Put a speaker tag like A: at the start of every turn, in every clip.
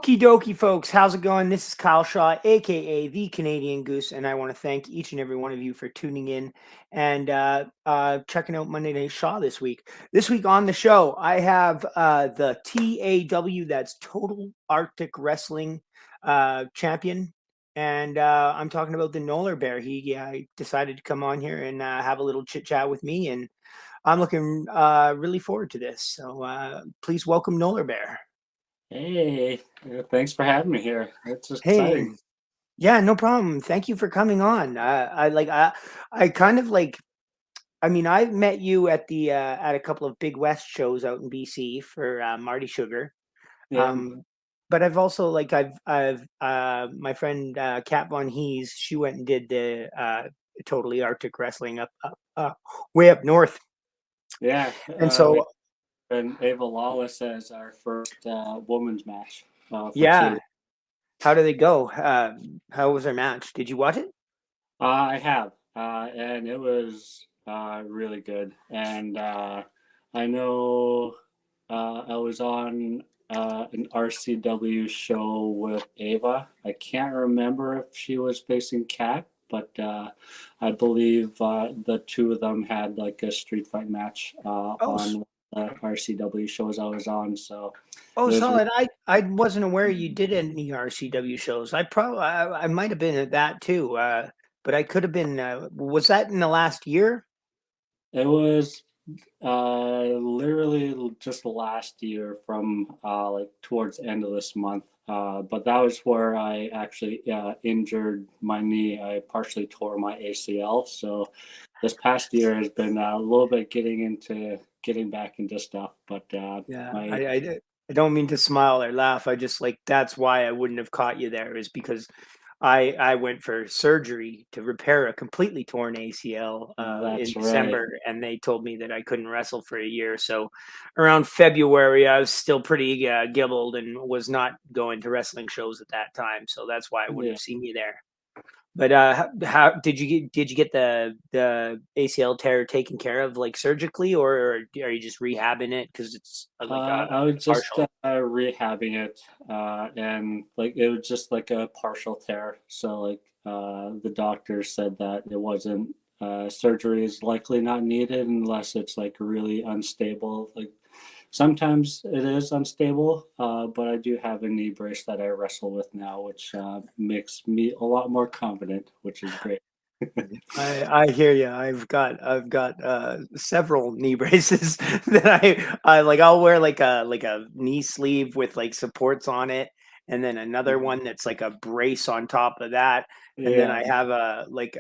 A: Okie dokie, folks. How's it going? This is Kyle Shaw, aka the Canadian Goose, and I want to thank each and every one of you for tuning in and checking out Monday Night Shaw this week. This week on the show, I have the TAW, that's Total Arctic Wrestling champion, and I'm talking about the Nolarbear. He decided to come on here and have a little chit chat with me, and I'm looking really forward to this. So please welcome Nolarbear.
B: Hey, thanks for having me here. It's
A: Hey.
B: exciting.
A: Yeah, no problem. Thank you for coming on. I kind of like. I mean, I met you at the at a couple of Big West shows out in BC for Marty Sugar.
B: Yeah,
A: Um, but I've also I've my friend Kat Von Hees. She went and did the Totally Arctic Wrestling way up north,
B: yeah.
A: and
B: We
A: so
B: and Ava Lawless as our first women's match for
A: yeah.
B: two.
A: How did it go? How was their match? Did you watch it?
B: I have, and it was really good. And I know I was on an RCW show with Ava. I can't remember if she was facing Kat, but I believe the two of them had like a street fight match
A: Oh,
B: on the RCW shows I was on. So
A: Oh,
B: it was
A: solid. I wasn't aware you did any RCW shows. I might have been at that too. But I could have been. Was that in the last year?
B: it was literally just last year from like towards the end of this month. But that was where I actually injured my knee. I partially tore my ACL. So this past year has been a little bit getting back into stuff. But
A: Yeah,
B: my
A: I don't mean to smile or laugh. I just like that's why I wouldn't have caught you there is because I went for surgery to repair a completely torn ACL in
B: That's right.
A: December, and they told me that I couldn't wrestle for a year. So around February, I was still pretty gibbled and was not going to wrestling shows at that time. So that's why I wouldn't
B: Yeah.
A: have seen you there. But how did you get the ACL tear taken care of like surgically, or are you just rehabbing it because it's like a
B: I was just
A: partial?
B: rehabbing it, and like it was just like a partial tear. So like the doctor said that it wasn't surgery is likely not needed unless it's like really unstable. Like sometimes it is unstable, but I do have a knee brace that I wrestle with now, which makes me a lot more confident, which is great.
A: I hear you. I've got several knee braces that I like. I'll wear like a knee sleeve with like supports on it, and then another one that's like a brace on top of that, and then I
B: Yeah,
A: have a like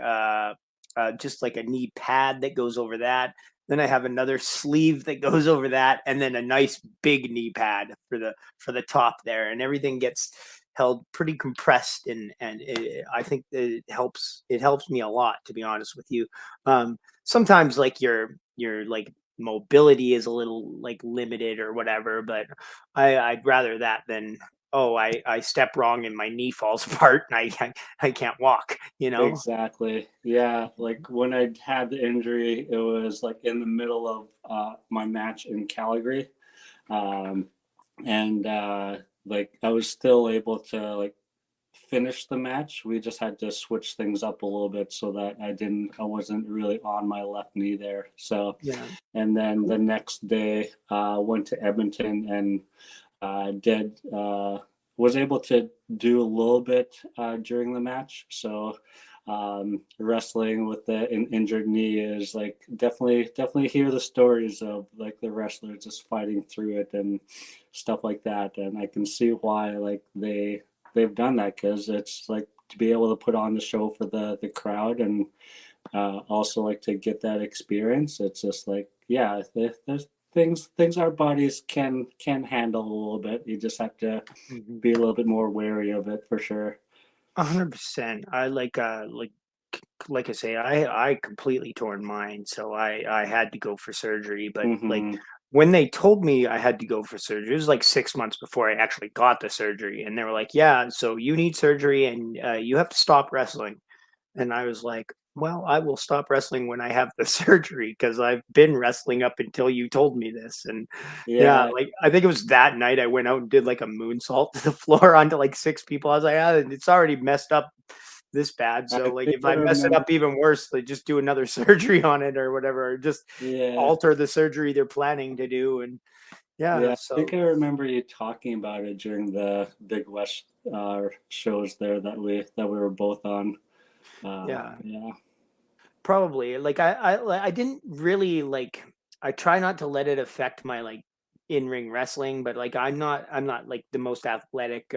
A: just like a knee pad that goes over that. Then I have another sleeve that goes over that, and then a nice big knee pad for the top there, and everything gets held pretty compressed and I think that it helps me a lot, to be honest with you. Sometimes like your like mobility is a little like limited or whatever, but I'd rather that than I step wrong and my knee falls apart and I can't walk, you know.
B: exactly. Yeah, like when I had the injury, it was like in the middle of my match in Calgary. Um, and like I was still able to like finish the match. We just had to switch things up a little bit so that I wasn't really on my left knee there. So,
A: Yeah.
B: and then the next day, went to Edmonton and did was able to do a little bit during the match. So wrestling with an injured knee is like definitely hear the stories of like the wrestlers just fighting through it and stuff like that. And I can see why like they've done that because it's like to be able to put on the show for the crowd and also like to get that experience. It's just like yeah, there's things our bodies can handle a little bit. You just have to
A: Mhm.
B: be a little bit more wary of it for sure.
A: 100%. I like I say, I completely torn mine, so I had to go for surgery. But like
B: Hmm.
A: when they told me I had to go for surgery, it was like 6 months before I actually got the surgery, and they were like, "Yeah, so you need surgery and you have to stop wrestling." And I was like, Well, I will stop wrestling when I have the surgery because I've been wrestling up until you told me this. And yeah,
B: Yeah,
A: like I think it was that night I went out and did like a moonsault to the floor onto like six people. I was like, ah, it's already messed up this bad.
B: I
A: So like
B: think
A: if
B: I
A: I mess it
B: remember.
A: up even worse, like just do another surgery on it or whatever, or just
B: Yeah,
A: alter the surgery they're planning to do. And
B: yeah,
A: yeah,
B: I think
A: so
B: I remember you talking about it during the Big West shows there that we were both on.
A: yeah.
B: Yeah.
A: Probably, like, I didn't really, like I try not to let it affect my, like, in-ring wrestling, but, like, I'm not, like, the most athletic,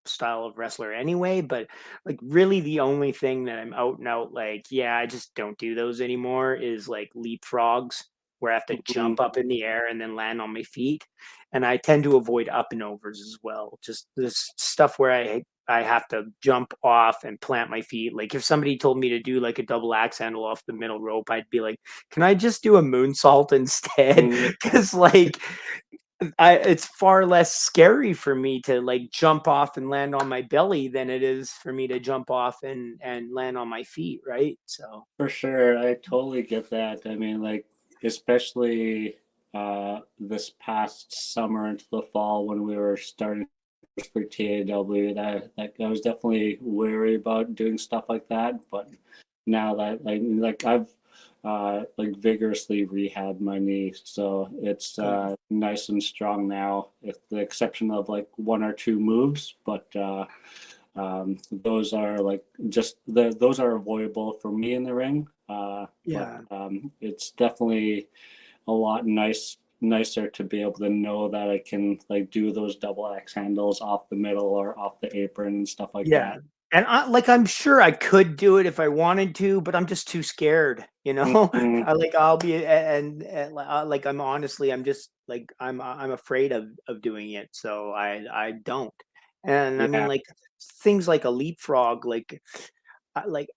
A: style of wrestler anyway, but, like, really the only thing that I'm out and out, like, "Yeah, I just don't do those anymore," is, like, leapfrogs, where I have to
B: Mhm.
A: jump up in the air and then land on my feet, and I tend to avoid up and overs as well. Just this stuff where I have to jump off and plant my feet. Like if somebody told me to do like a double axe handle off the middle rope, I'd be like, "Can I just do a moonsault instead?"
B: Mm,
A: Because like it's far less scary for me to like jump off and land on my belly than it is for me to jump off and land on my feet, right? So
B: for sure, I totally get that. I mean, like, especially this past summer into the fall when we were starting for TAW, that I was definitely wary about doing stuff like that. But now that like I've like vigorously rehabbed my knee, so it's
A: good.
B: nice and strong now, with the exception of like one or two moves. But those are like those are avoidable for me in the ring. But
A: Yeah.
B: it's definitely a lot nicer to be able to know that I can like do those double axe handles off the middle or off the apron and stuff like
A: Yeah,
B: that.
A: and I'm sure I could do it if I wanted to, but I'm just too scared, you know?
B: Mhm.
A: I'll be like, I'm honestly, I'm just, like, I'm afraid of doing it, so I don't. And I mean,
B: Yeah.
A: like, things like a leapfrog, like, I like,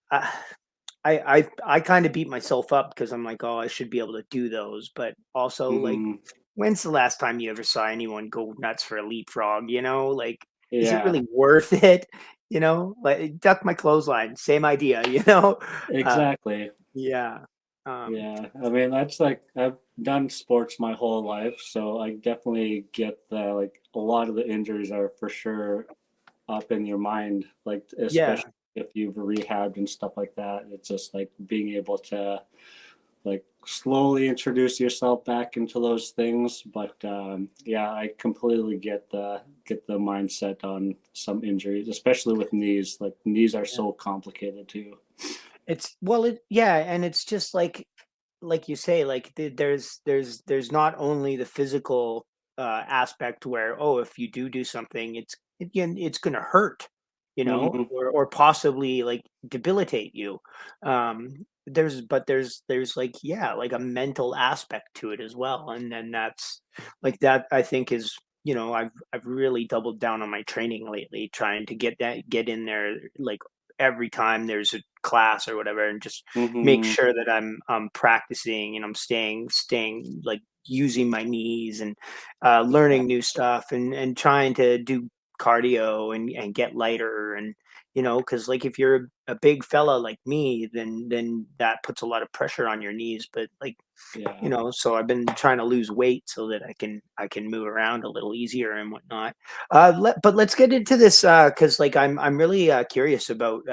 A: I kinda beat myself up because I'm like, "Oh, I should be able to do those," but also, like,
B: Hmm.
A: when's the last time you ever saw anyone go nuts for a leapfrog, you know? Like, is it
B: Yeah.
A: really worth it, you know? Like, duck my clothesline, same idea, you know? Uh,
B: Exactly.
A: yeah, um,
B: Yeah. I mean, that's like I've done sports my whole life, so I definitely get that. Like a lot of the injuries are for sure up in your mind, like
A: yeah,
B: especially if you've rehabbed and stuff like that. It's just like being able to like slowly introduce yourself back into those things. But yeah, I completely get the mindset on some injuries, especially with knees. Like knees are
A: yeah.
B: so complicated too.
A: Yeah, and it's just like you say, like there's not only the physical aspect where, oh, if you do something, again, it's gonna hurt, you know,
B: Hmm.
A: or possibly like debilitate you. There's like, yeah, like a mental aspect to it as well, and then that's like that. I think is, you know, I've really doubled down on my training lately, trying to get in there like every time there's a class or whatever, and just make
B: Hmm.
A: sure that I'm practicing and I'm staying like using my knees and
B: Yeah.
A: learning new stuff and trying to do cardio and get lighter, and you know, because like if you're a big fella like me, then that puts a lot of pressure on your knees, but like, you
B: Yeah.
A: know, so I've been trying to lose weight so that I can move around a little easier and whatnot. But let's get into this because like I'm really curious about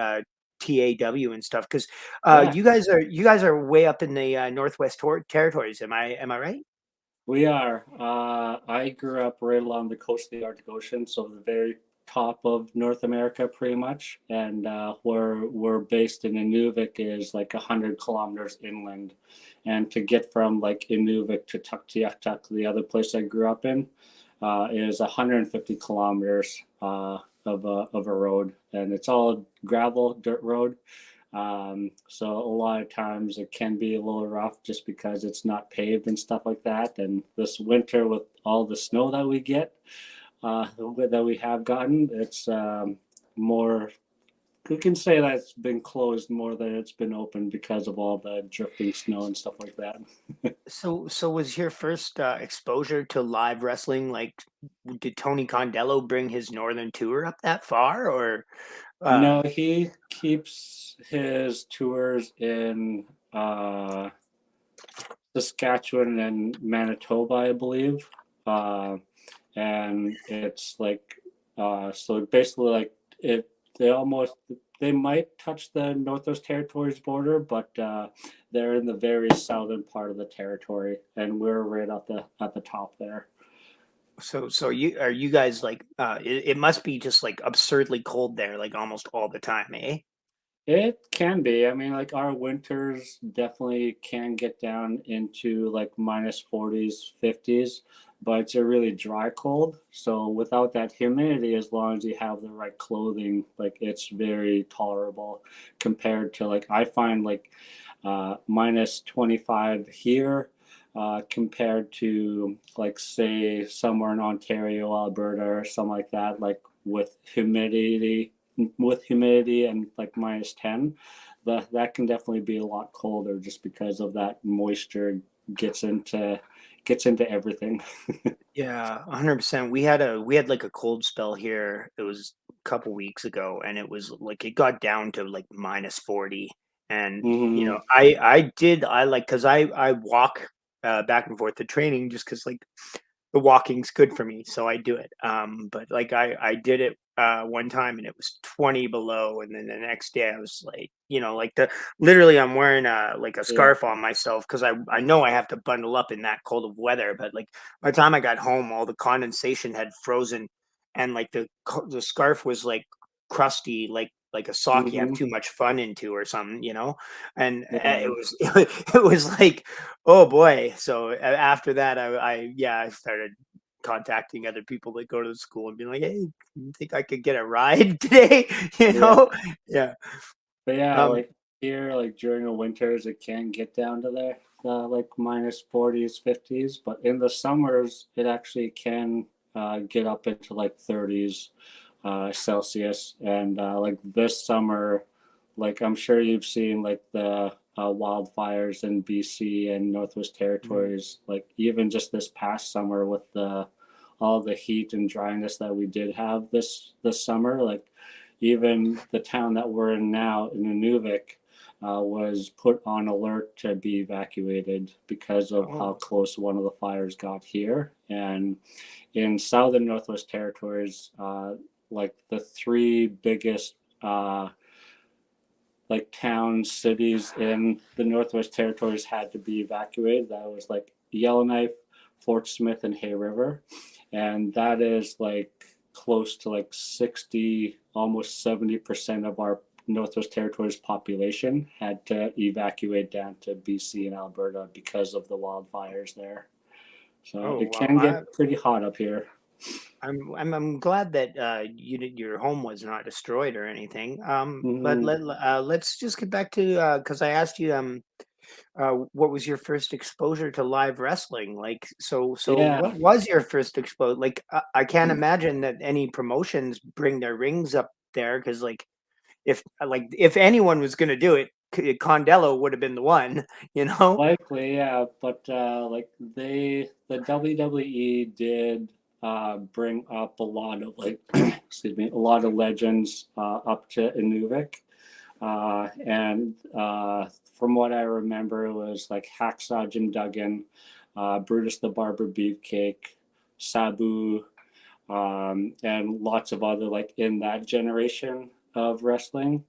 A: TAW and stuff because
B: Yeah.
A: you guys are way up in the Northwest Territories. Am I right?
B: We are. I grew up right along the coast of the Arctic Ocean, so the very top of North America, pretty much. And where we're based in Inuvik is like 100 kilometers inland. And to get from like Inuvik to Tuktoyaktuk, the other place I grew up in, is 150 kilometers of a road, and it's all gravel, dirt road. So a lot of times it can be a little rough just because it's not paved and stuff like that. And this winter with all the snow that we get, that we have gotten, it's more. We can say that it's been closed more than it's been open because of all the drifting snow and stuff like that.
A: So was your first exposure to live wrestling like, did Tony Condello bring his northern tour up that far, or Uh,
B: No, he keeps his tours in Saskatchewan and Manitoba, I believe. Uh, and it's like so basically like it they almost they might touch the Northwest Territories border, but they're in the very southern part of the territory, and we're right at the top there.
A: so you guys like it must be just like absurdly cold there, like almost all the time, eh?
B: It can be. I mean, like our winters definitely can get down into like minus 40s, 50s, but it's a really dry cold. So without that humidity, as long as you have the right clothing, like it's very tolerable compared to like I find like minus 25 here compared to like say somewhere in Ontario, Alberta, or something like that, like with humidity and like minus 10, that can definitely be a lot colder just because of that moisture gets into gets into everything.
A: Yeah, 100%. We had like a cold spell here. It was a couple weeks ago, and it was like it got down to like minus 40. And
B: Hmm.
A: I like because I walk back and forth to training just because like the walking's good for me, so I do it. But like I did it one time and it was 20 below, and then the next day I was like, like the literally I'm wearing like a
B: Yeah.
A: scarf on myself because I know I have to bundle up in that cold of weather. But like by the time I got home, all the condensation had frozen, and like the scarf was like crusty, like a sock you have
B: Hmm.
A: too much fun into or something. And it
B: Yeah.
A: was it was like, oh boy. So after that, I started contacting other people that go to the school and being like, hey, you think I could get a ride today? you
B: Yeah.
A: know? Yeah.
B: But yeah,
A: Um,
B: like here, like during the winters, it can get down to there, like minus 40s, 50s. But in the summers, it actually can get up into like 30s Celsius. And like this summer, like I'm sure you've seen like the wildfires in BC and Northwest
A: mhm.
B: Territories. Like even just this past summer with the all the heat and dryness that we did have this summer, like even the town that we're in now in Nunavik was put on alert to be evacuated because of how
A: Oh,
B: close one of the fires got here. And in southern Northwest Territories, like the three biggest like towns, cities in the Northwest Territories had to be evacuated. That was like Yellowknife, Fort Smith, and Hay River. And that is like close to like 60, almost 70% of our Northwest Territories population had to evacuate down to BC and Alberta because of the wildfires there. So
A: oh
B: it
A: well.
B: can get pretty hot up here.
A: I'm glad that your home was not destroyed or anything. But
B: Mm-hmm.
A: let's just get back to because I asked you what was your first exposure to live wrestling? Like, so
B: Yeah.
A: what was your first exposure? Like, I can't imagine that any promotions bring their rings up there because like if anyone was gonna do it, Condello would have been the one, you know?
B: Likely, yeah, but like the WWE did bring up a lot of like, excuse me, a lot of legends up to Inuvik, and from what I remember, it was like Hacksaw Jim Duggan, Brutus the Barber Beefcake, Sabu, and lots of other like in that generation of wrestling.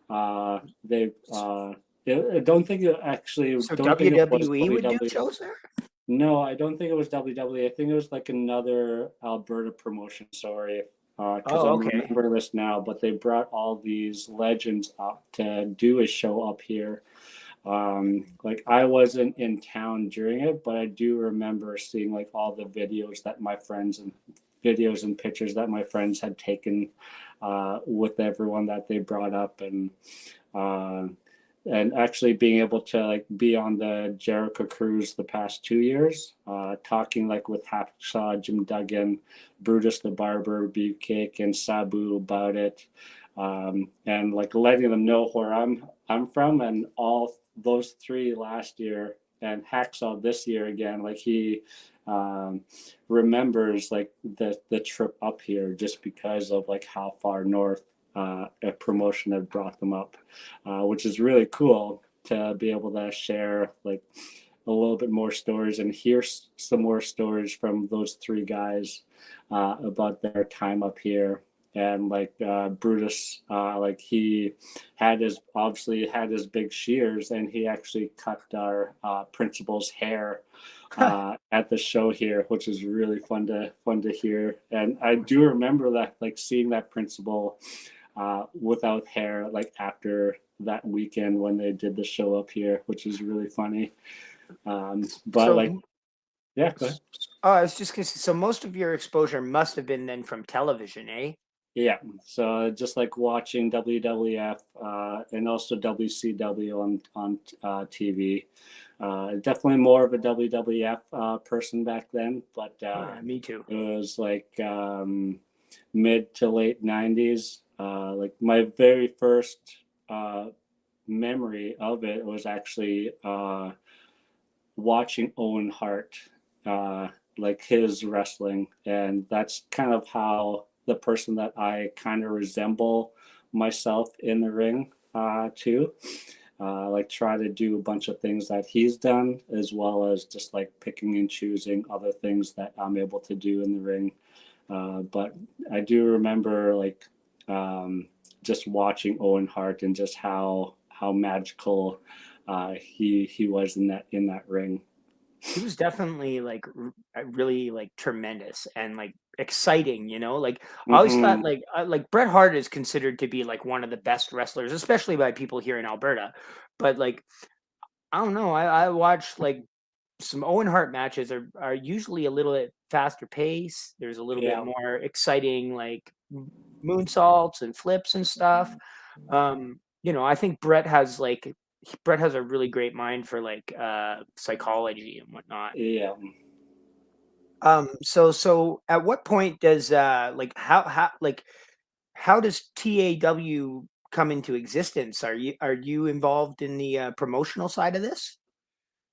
B: They I don't think it actually
A: So
B: don't think it was
A: WWE would do
B: WWE.
A: shows there?
B: No, I don't think it was WWE. I think it was like another Alberta promotion. Sorry, because
A: Oh,
B: I'm
A: okay.
B: remembering this now. But they brought all these legends up to do a show up here. Like I wasn't in town during it, but I do remember seeing like all the videos and pictures that my friends had taken with everyone that they brought up, uh, and actually being able to like be on the Jericho cruise the past 2 years, talking like with Hacksaw, Jim Duggan, Brutus the Barber, Beefcake, and Sabu about it, and like letting them know where I'm from, and all those three last year and Hacksaw this year again, like he um, remembers like the trip up here just because of like how far north a promotion had brought them up, which is really cool to be able to share like a little bit more stories and hear some more stories from those three guys about their time up here. And like Brutus, like he obviously had his big shears, and he actually cut our principal's hair at the show here, which is really fun to hear. And I do remember that, like seeing that principal without hair, like after that weekend when they did the show up here, which is really funny. But
A: So,
B: like, yeah, go ahead.
A: I was just gonna say, so most of your exposure must have been then from television, eh?
B: Yeah, so just like watching WWF and also WCW on TV. Definitely more of a WWF person back then, but
A: Oh yeah, me too.
B: it was like mid to late '90s. Like my very first uh, memory of it was actually watching Owen Hart, uh, like his wrestling, and that's kind of how the person that I kind of resemble myself in the ring too. Like try to do a bunch of things that he's done, as well as just like picking and choosing other things that I'm able to do in the ring. But I do remember like just watching Owen Hart and just how magical he was in that ring.
A: He was definitely like really like tremendous and like exciting, like I always thought
B: Mm-hmm.
A: like Bret Hart is considered to be like one of the best wrestlers, especially by people here in Alberta. But like I don't know, I watch like some Owen Hart matches are usually a little bit faster pace. There's a little bit
B: Yeah.
A: more exciting like moonsaults and flips and stuff. I think Brett has a really great mind for like psychology and whatnot.
B: Yeah.
A: So at what point does like how does TAW come into existence? Are you involved in the promotional side of this?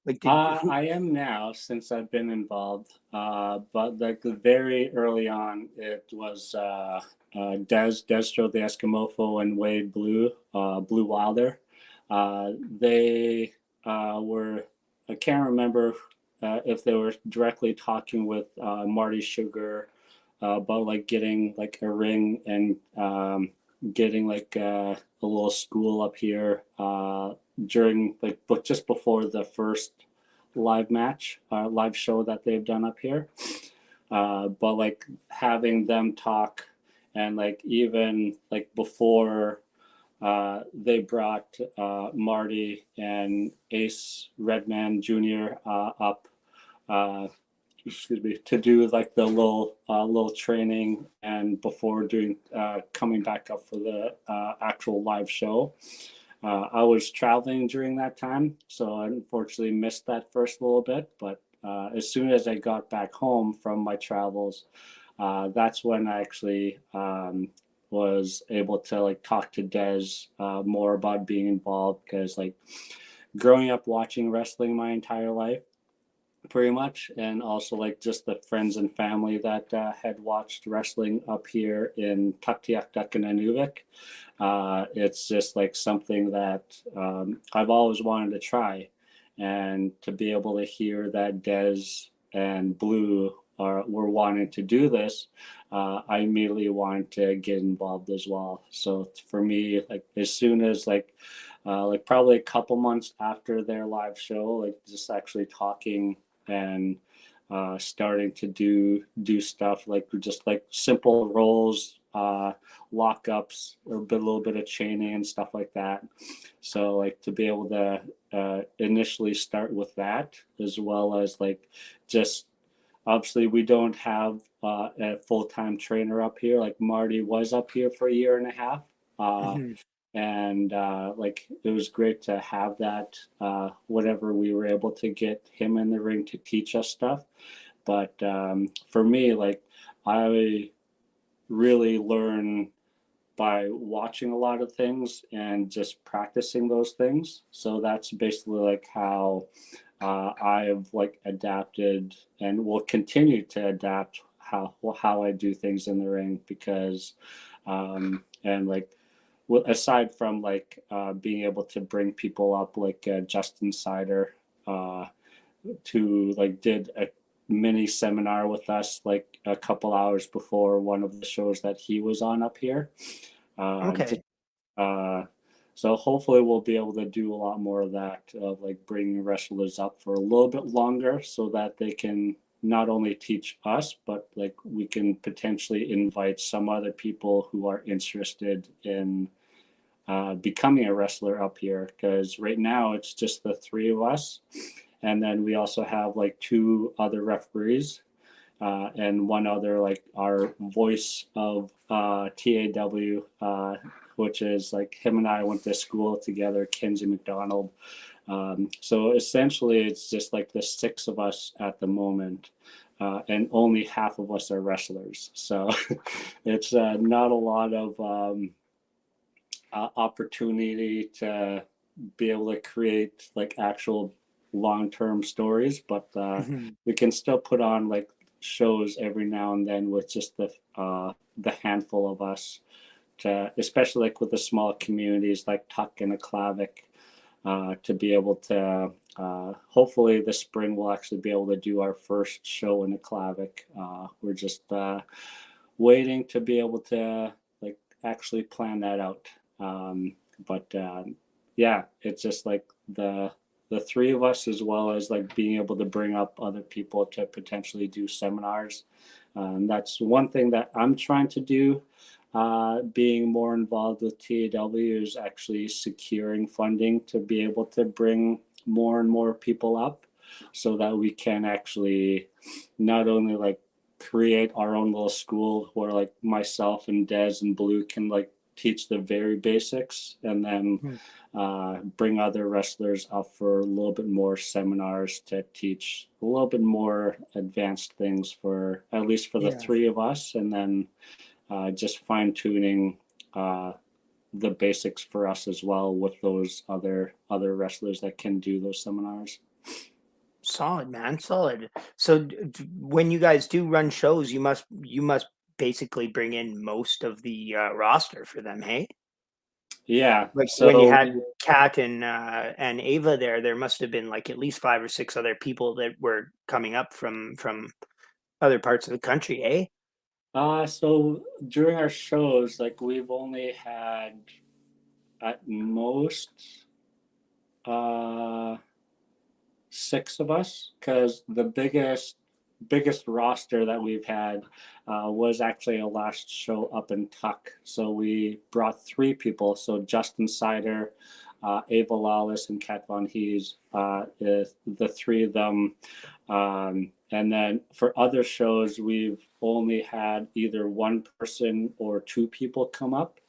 A: Like did who
B: I am now since I've been involved. But like very early on, it was Destro the Eskimofo and Wade Blue Wilder. They were, I can't remember if they were directly talking with Marty Sugar about like getting like a ring and getting like a little school up here during like but just before the first live show that they've done up here. But like having them talk and like even like before they brought Marty and Ace Redman Jr. Up, uh, excuse me, to do like the little training and before doing coming back up for the actual live show. I was traveling during that time, so I unfortunately missed that first little bit. But as soon as I got back home from my travels, that's when I actually was able to like talk to Des more about being involved because like growing up watching wrestling my entire life pretty much, and also like just the friends and family that had watched wrestling up here in Tuktoyaktuk and Inuvik. It's just like something that I've always wanted to try, and to be able to hear that Des and Blue were wanting to do this, I immediately wanted to get involved as well. So for me, like as soon as like probably a couple months after their live show, like just actually talking and starting to do stuff like just like simple rolls, lockups, or a little bit of chaining and stuff like that. So like to be able to initially start with that, as well as like just obviously we don't have a full-time trainer up here. Like Marty was up here for a year and a half. Uh,
A: Mhm.
B: and like it was great to have that whatever we were able to get him in the ring to teach us stuff. But for me, like I really learn by watching a lot of things and just practicing those things. So that's basically like how I've like adapted and will continue to adapt how I do things in the ring, because and like aside from like being able to bring people up, like Justin Sider, uh, to like did a mini seminar with us like a couple hours before one of the shows that he was on up here. Just
A: Okay.
B: uh, so hopefully we'll be able to do a lot more of that, of like bringing wrestlers up for a little bit longer so that they can not only teach us, but like we can potentially invite some other people who are interested in becoming a wrestler up here. Because right now it's just the three of us, and then we also have like two other referees and one other like our voice of TAW, which is like him and I went to school together, Kenzie McDonald. So essentially, it's just like the six of us at the moment, and only half of us are wrestlers. So it's not a lot of opportunity to be able to create like actual long-term stories, but
A: Mhm.
B: we can still put on like shows every now and then with just the handful of us, to especially like with the small communities like Tuck and Aklavik, to be able to hopefully this spring we'll actually be able to do our first show in Aklavik. We're just waiting to be able to like actually plan that out. But yeah, it's just like the three of us, as well as like being able to bring up other people to potentially do seminars. That's one thing that I'm trying to do. Being more involved with TAW is actually securing funding to be able to bring more and more people up, so that we can actually not only like create our own little school where like myself and Des and Blue can like teach the very basics, and then
A: Mhm.
B: bring other wrestlers up for a little bit more seminars to teach a little bit more advanced things, for at least for the
A: Yeah.
B: three of us, and then just fine tuning uh, the basics for us as well with those other wrestlers that can do those seminars.
A: Solid, man. Solid. So when you guys do run shows, you must basically bring in most of the roster for them, hey?
B: Yeah,
A: Like when you
B: so
A: had Kat and Ava there, there must have been like at least five or six other people that were coming up from other parts of the country, eh?
B: so during our shows, like we've only had at most uh six of us, because the biggest roster that we've had was actually a last show up in Tuck. So we brought three people. So Justin Sider, Ava Lawless, and Kat Von Hees, the three of them. And then for other shows, we've only had either one person or two people come up.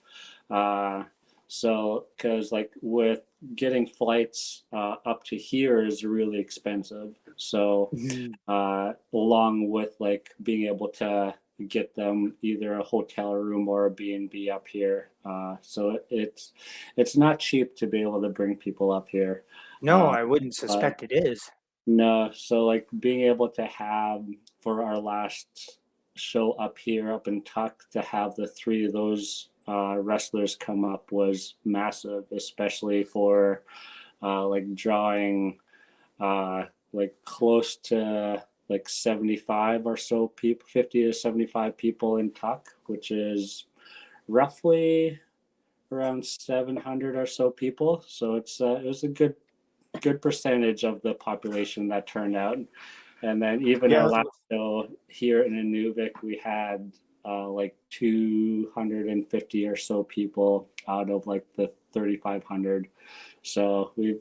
B: Uh, so, because like with getting flights up to here is really expensive. So,
A: Mhm.
B: along with like being able to get them either a hotel room or a B&B up here. So it's not cheap to be able to bring people up here.
A: No,
B: Uh,
A: I wouldn't
B: but
A: suspect it is.
B: no, so like being able to have for our last show up here up in Tuck, to have the three of those wrestlers come up was massive, especially for like drawing uh, like close to like 75 or so people, 50 to 75 people in Tuck, which is roughly around 700 or so people. So it was a good percentage of the population that turned out. And then even our
A: Yeah.
B: last show here in Inuvik, we had like 250 or so people out of like the 3,500. So we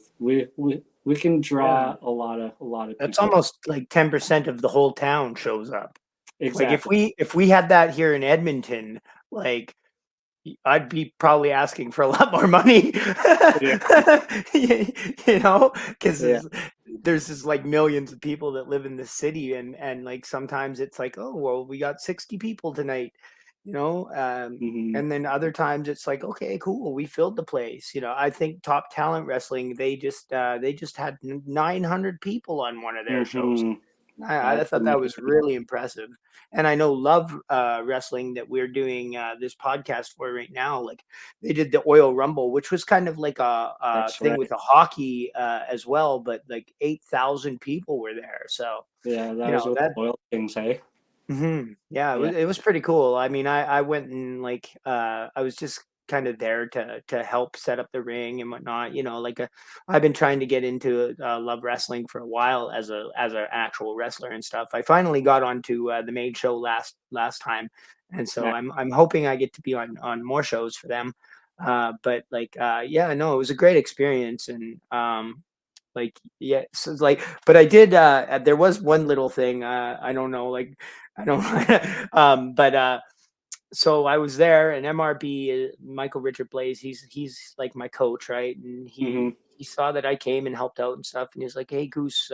B: can
A: Yeah.
B: draw a lot of
A: That's
B: people.
A: almost like 10% of the whole town shows up. Like if
B: Exactly.
A: we had that here in Edmonton, like I'd be probably asking for a lot more money.
B: Yeah.
A: You know, because
B: Yeah.
A: there's just like millions of people that live in the city, and like sometimes it's like, oh well, we got 60 people tonight, you know,
B: Hmm.
A: and then other times it's like, okay, cool, we filled the place. You know, I think Top Talent Wrestling, they just had 900 people on one of their shows.
B: Hmm.
A: I thought that was really impressive. And I know Love Wrestling that we're doing this podcast for right now. Like they did the Oil Rumble, which was kind of like a
B: That's
A: thing
B: right.
A: with the hockey as well, but like 8,000 people were there. So,
B: Yeah, that
A: you
B: was
A: know,
B: with
A: that
B: the oil kings, hey?
A: Yeah,
B: Yeah,
A: it was pretty cool. I mean, I went and like I was just kind of there to help set up the ring and whatnot. You know, like I've been trying to get into Love Wrestling for a while as an actual wrestler and stuff. I finally got onto the main show last time, and so
B: nice.
A: I'm hoping I get to be on more shows for them. But like yeah, no, it was a great experience and like yeah, so it's like but I did there was one little thing I don't know like I don't but so I was there and MRB Michael Richard Blaze he's like my coach, right? And
B: Hmm.
A: he saw that I came and helped out and stuff and he's like, "Hey Goose,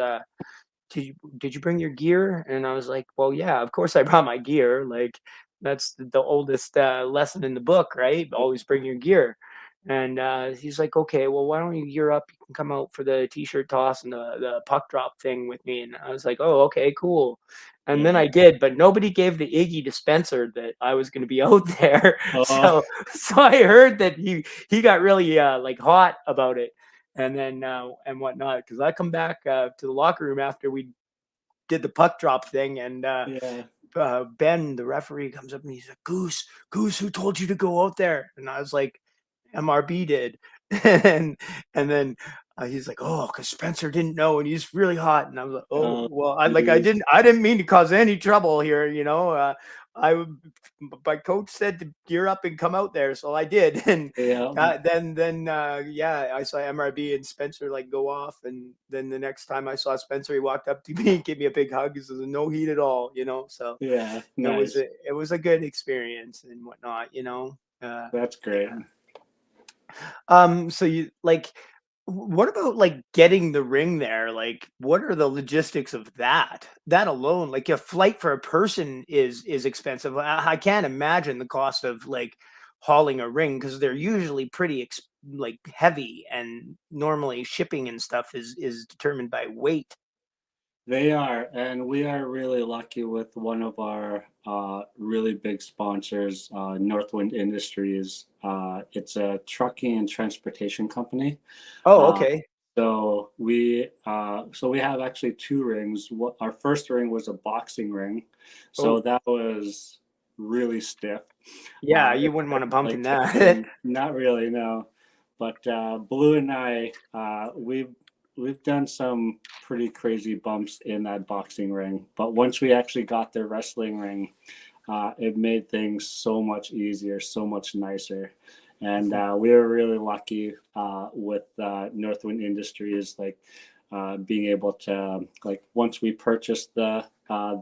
A: did you bring your gear?" And I was like, "Well, yeah, of course I brought my gear. Like that's the oldest lesson in the book, right? Always bring your gear." And he's like, "Okay, well, why don't you gear up? You can come out for the t-shirt toss and the puck drop thing with me." And I was like, "Oh, okay, cool." And then
B: Yeah.
A: I did, but nobody gave the Iggy to Spencer that I was going to be out there.
B: Oh,
A: So I heard that he got really like hot about it and then and whatnot. Because I come back to the locker room after we did the puck drop thing, and
B: yeah,
A: Ben, the referee, comes up and he's like, Goose, who told you to go out there?" And I was like, "MRB did," and then. He's like, "Oh, because Spencer didn't know, and he's really hot." And I was like, "Oh,
B: oh,
A: well,
B: geez.
A: I didn't mean to cause any trouble here, you know. I, my coach said to gear up and come out there, so I did. And
B: Yeah,
A: yeah, I saw MRB and Spencer like go off, and then the next time I saw Spencer, he walked up to me, gave me a big hug. He says, "No heat at all," you know. So
B: yeah, nice.
A: it was a good experience and whatnot, you know.
B: That's great.
A: Yeah. So you like, what about like getting the ring there? Like, what are the logistics of that? That alone, like a flight for a person is expensive. I can't imagine the cost of like hauling a ring because they're usually pretty like heavy, and normally shipping and stuff is determined by weight.
B: They are, and we are really lucky with one of our really big sponsors, Northwind Industries. It's a trucking and transportation company.
A: Oh,
B: Uh,
A: okay.
B: so we have actually two rings. Our first ring was a boxing ring, so
A: Oh,
B: that was really stiff.
A: yeah,
B: It
A: you wouldn't want to
B: hurt,
A: bump
B: like
A: in that.
B: kicking, not really, no. But Blue and I, we've done some pretty crazy bumps in that boxing ring. But once we actually got the wrestling ring, it made things so much easier, so much nicer. And we were really lucky with Northwind Industries, like being able to, like, once we purchased the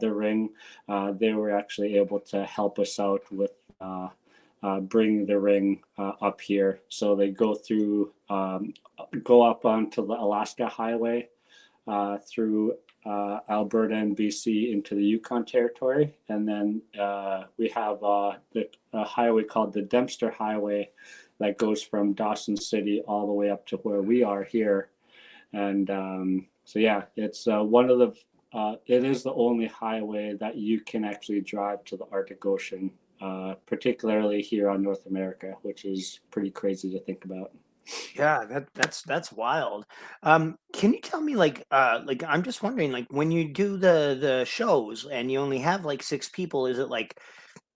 B: ring, they were actually able to help us out with bringing the ring up here. So they go up onto the Alaska Highway through Alberta and BC into the Yukon Territory, and then we have a highway called the Dempster Highway that goes from Dawson City all the way up to where we are here. And so yeah, it's one of the it is the only highway that you can actually drive to the Arctic Ocean, particularly here on North America, which is pretty crazy to think about.
A: Yeah, that's wild. Can you tell me like I'm just wondering like when you do the shows and you only have like six people, is it like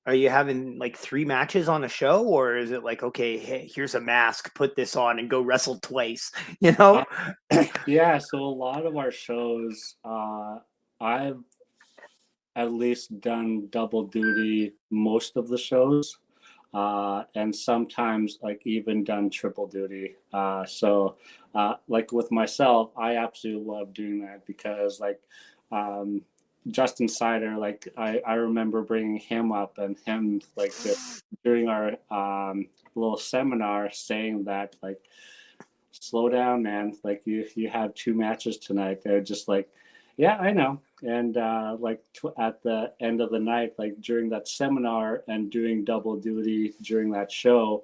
A: are you having like three matches on a show or is it like okay, hey, here's a mask, put this on and go wrestle twice, you
B: Uh,
A: know?
B: yeah, so a lot of our shows, I've at least done double duty most of the shows, and sometimes like even done triple duty. Like with myself, I absolutely love doing that because like um, Justin Sider, like I remember bringing him up and him like just during our little seminar saying that like slow down, man. Like you have two matches tonight. They're just like, yeah, I know. And at the end of the night, like during that seminar and doing double duty during that show,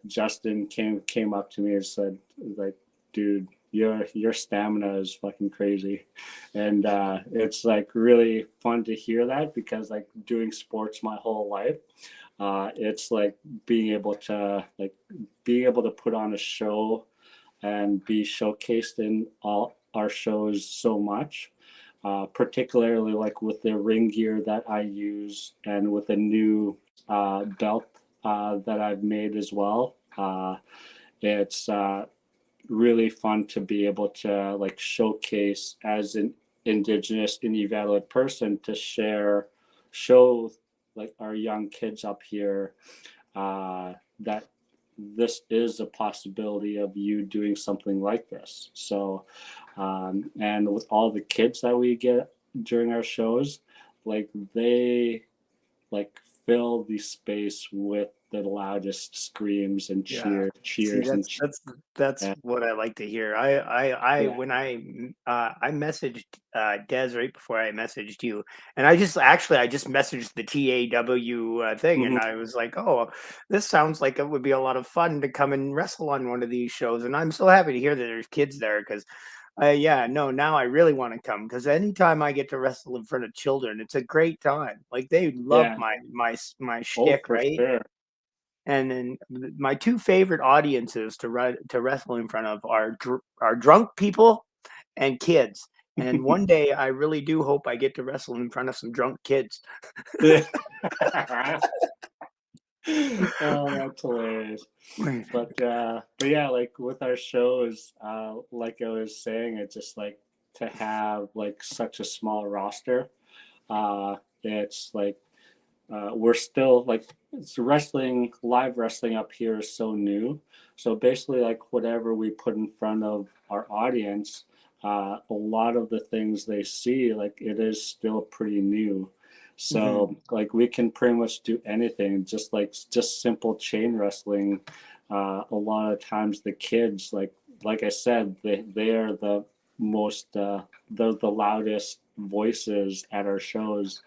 B: Justin came up to me and said, like, dude, your stamina is fucking crazy, and it's like really fun to hear that, because like doing sports my whole life, it's like being able to put on a show and be showcased in all our shows so much, particularly like with the ring gear that I use and with a new belt that I've made as well. It's really fun to be able to like showcase as an indigenous Inuvialuit person, to show like our young kids up here, that this is a possibility of you doing something like this. So, and with all the kids that we get during our shows, like they like fill the space with the loudest screams and
A: Yeah. See,
B: cheers and
A: that's
B: and,
A: what I like to hear. I
B: yeah.
A: when I messaged Des right before I messaged you, and I just messaged the TAW thing, and
B: Mhm.
A: I was like, oh, this sounds like it would be a lot of fun to come and wrestle on one of these shows, and I'm so happy to hear that there's kids there because. Yeah, no, now I really want to come because anytime I get to wrestle in front of children, it's a great time. Like they love
B: Yeah.
A: my
B: Oh,
A: shtick,
B: for
A: right?
B: sure.
A: And then my two favorite audiences to wrestle in front of are drunk people and kids. And one day I really do hope I get to wrestle in front of some drunk kids.
B: Oh, that's hilarious. But yeah, like with our shows, like I was saying, it's just like to have like such a small roster. It's like we're still like, it's wrestling, live wrestling up here is so new. So basically, like whatever we put in front of our audience, a lot of the things they see, like it is still pretty new.
A: Mhm.
B: So like we can pretty much do anything, just simple chain wrestling. A lot of times the kids, like I said, they are the most the loudest voices at our shows.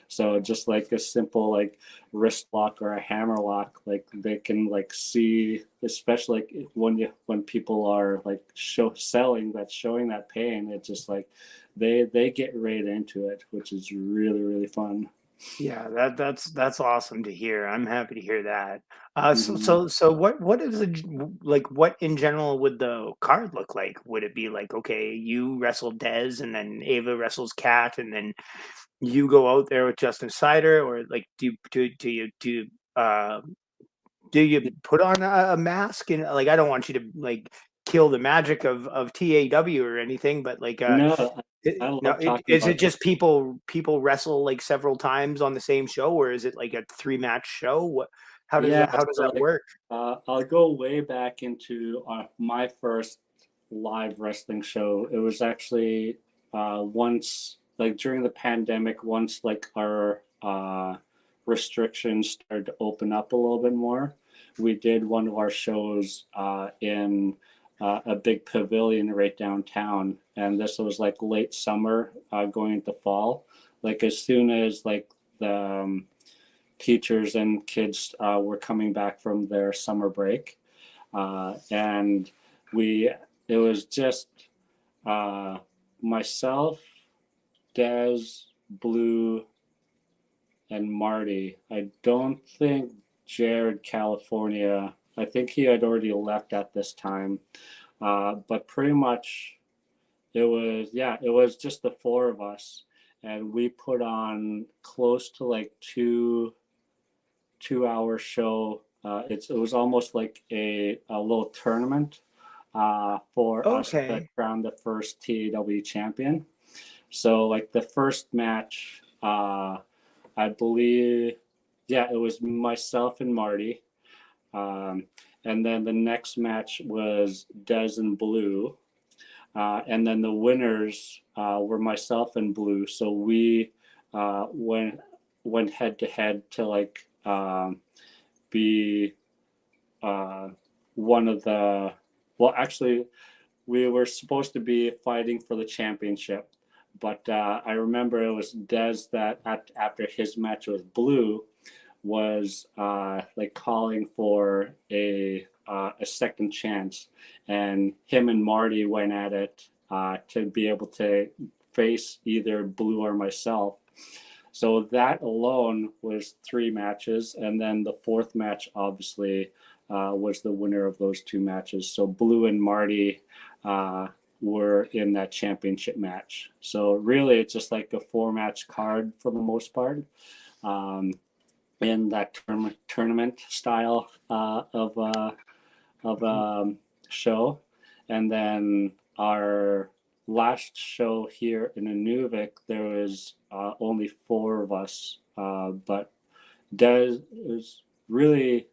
B: So just like a simple like wrist lock or a hammer lock, like they can like see, especially like when people are like showing that pain, it's just like they get right into it, which is really really fun.
A: Yeah, that's awesome to hear. I'm happy to hear that.
B: Hmm.
A: So what is like? What in general would the card look like? Would it be like, okay, you wrestle Dez, and then Ava wrestles Cat, and then you go out there with Justin Sider, or like uh do you put on a mask? And like, I don't want you to like kill the magic of TAW or anything, but like
B: No, I
A: no,
B: love talking
A: is it
B: about
A: just people wrestle like several times on the same show, or is it like a three match show? What
B: yeah.
A: how does
B: So
A: that
B: like
A: work?
B: I'll go way back into my first live wrestling show. It was actually once like during the pandemic, once like our restrictions started to open up a little bit more. We did one of our shows in a big pavilion right downtown, and this was like late summer, going into fall. Like as soon as like the teachers and kids were coming back from their summer break, and we it was just uh, myself, Des, Blue, and Marty. I don't think Jared California. I think he had already left at this time. But pretty much it was just the four of us, and we put on close to like 2 hour show. It was almost like a little tournament for us to
A: Okay.
B: crown the first TAW champion. So like the first match, I believe, yeah, it was myself and Marty. Um, and then the next match was Des and Blue. And then the winners were myself and Blue. So we went head to head to like be uh, one of the, well, actually, we were supposed to be fighting for the championship. But I remember it was Des that after his match with Blue was like calling for a second chance, and him and Marty went at it to be able to face either Blue or myself. So that alone was 3 matches, and then the fourth match obviously was the winner of those 2 matches. So Blue and Marty were in that championship match. So really, it's just like a 4-match card for the most part, in that tournament style of show. And then our last show here in Inuvik, there was only 4 of us, but Des is really,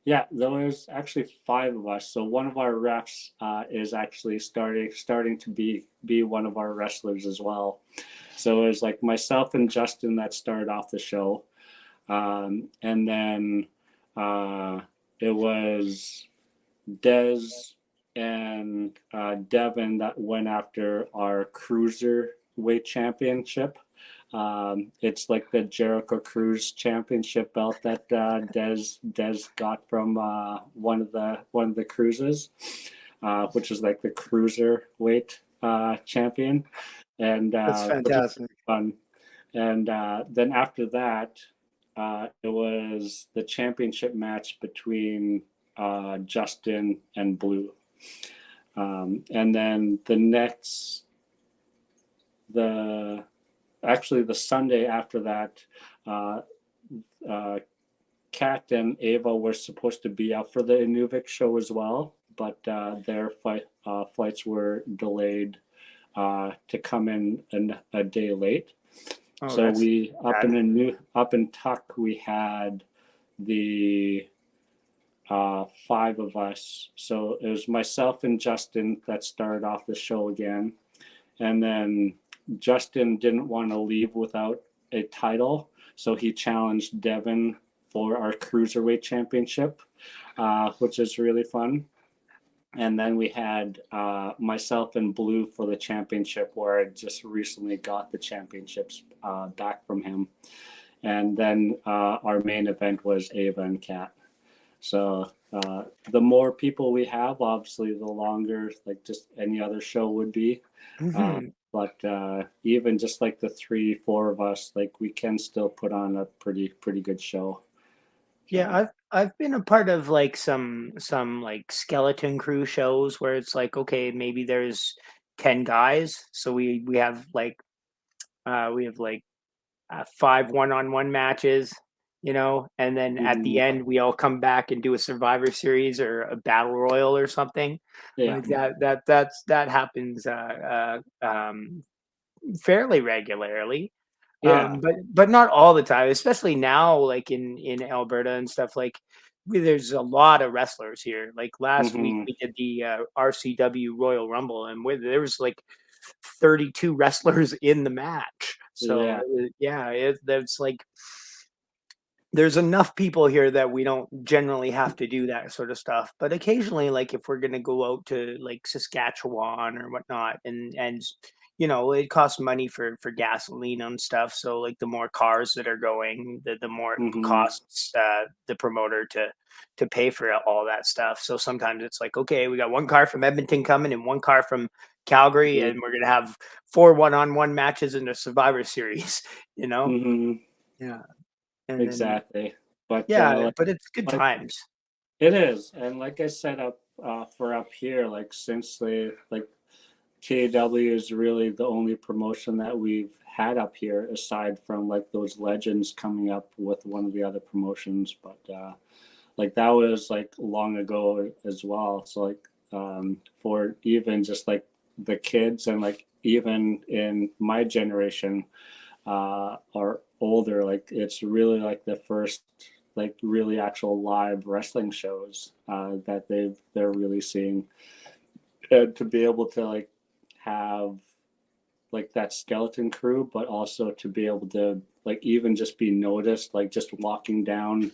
B: yeah, there was actually 5 of us. So one of our refs is actually starting to be one of our wrestlers as well. So it was like myself and Justin that started off the show, and then it was Des and Devin that went after our cruiserweight championship. It's like the Jericho Cruise Championship belt that Des got from one of the cruises, which is like the cruiserweight champion, and
A: That's
B: which is
A: fantastic.
B: fun. And then after that, it was the championship match between Justin and Blue. And then the Sunday after that, Kat and Ava were supposed to be up for the Inuvik show as well, but their flights were delayed to come in a day late.
A: Oh,
B: So we up
A: bad.
B: in Tuck, we had the 5 of us. So it was myself and Justin that started off the show again, and then Justin didn't want to leave without a title, so he challenged Devin for our cruiserweight championship, which is really fun. And then we had myself and Blue for the championship, where I just recently got the championships back from him. And then our main event was Ava and Kat. So the more people we have, obviously, the longer like just any other show would be. But even just like the 3-4 of us, like we can still put on a pretty good show.
A: Yeah,
B: So.
A: I've been a part of like some like skeleton crew shows where it's like, okay, maybe there's 10 guys, so we have like 5 one-on-one matches, and then at the
B: Mhm.
A: end we all come back and do a Survivor Series or a Battle Royal or something
B: Yeah.
A: like that. That happens fairly regularly.
B: Yeah.
A: But not all the time, especially now, like in Alberta and stuff. Like there's a lot of wrestlers here. Like last week
B: Hmm.
A: we did the RCW Royal Rumble, and there was like 32 wrestlers in the match. So
B: Yeah.
A: yeah, that's like there's enough people here that we don't generally have to do that sort of stuff. But occasionally, like if we're gonna go out to like Saskatchewan or whatnot, and it costs money for gasoline and stuff. So like the more cars that are going, the more it
B: Hmm.
A: costs the promoter to pay for all that stuff. So sometimes it's like, okay, we got 1 car from Edmonton coming and 1 car from Calgary, and we're gonna have 4 one-on-one matches in the Survivor Series. You know?
B: Hmm.
A: Yeah, and then
B: Exactly. But
A: yeah, but it's good
B: like
A: times.
B: it is, and like I said up here, like since they like KW is really the only promotion that we've had up here, aside from like those legends coming up with one of the other promotions. But like that was like long ago as well. So like for even just like the kids and like even in my generation or older, like it's really like the first like really actual live wrestling shows that they're really seeing, to be able to like have like that skeleton crew, but also to be able to like even just be noticed, like just walking downtown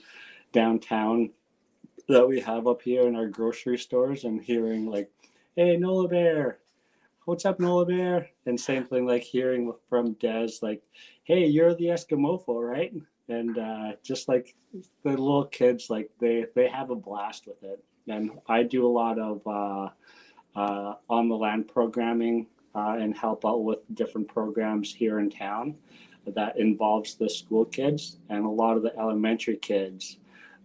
B: that we have up here in our grocery stores and hearing like, "Hey, Nolarbear, what's up, Nolarbear?" And same thing like hearing from Des like, "Hey, you're the Eskimofo, right?" and just like the little kids, like they have a blast with it. And I do a lot of on the land programming and help out with different programs here in town that involves the school kids, and a lot of the elementary kids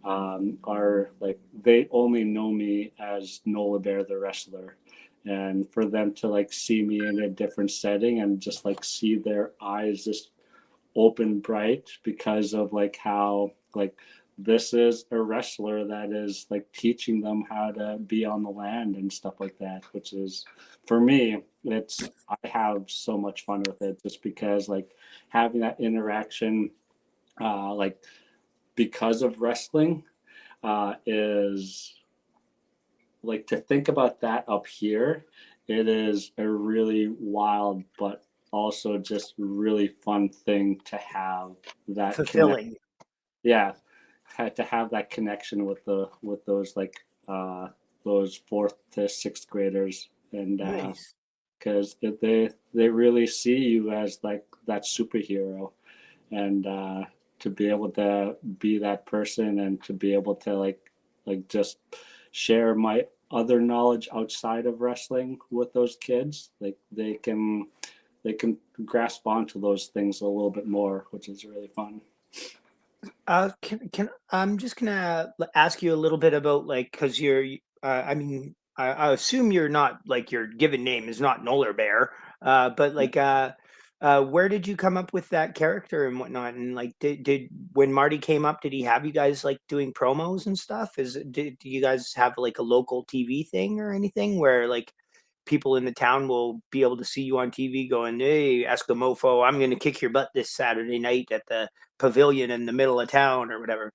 B: are like they only know me as Nolarbear the wrestler, and for them to like see me in a different setting and just like see their eyes just open bright because of like how like this is a wrestler that is like teaching them how to be on the land and stuff like that, which is for me it's I have so much fun with it just because like having that interaction like because of wrestling is like to think about that up here. It is a really wild but also just really fun thing to have that connect.
A: Fulfilling.
B: Yeah, had to have that connection with the with those fourth to sixth graders, and
A: Nice.
B: because they really see you as like that superhero, and to be able to be that person and to be able to like just share my other knowledge outside of wrestling with those kids, like they can grasp onto those things a little bit more, which is really fun.
A: Can I'm just gonna ask you a little bit about like because I mean I assume you're not like your given name is not Nolar Bear, but like where did you come up with that character and whatnot? And like did when Marty came up, did he have you guys like doing promos and stuff? Do you guys have like a local TV thing or anything where like people in the town will be able to see you on TV going, "Hey, Eskimofo, I'm going to kick your butt this Saturday night at the pavilion in the middle of town," or whatever.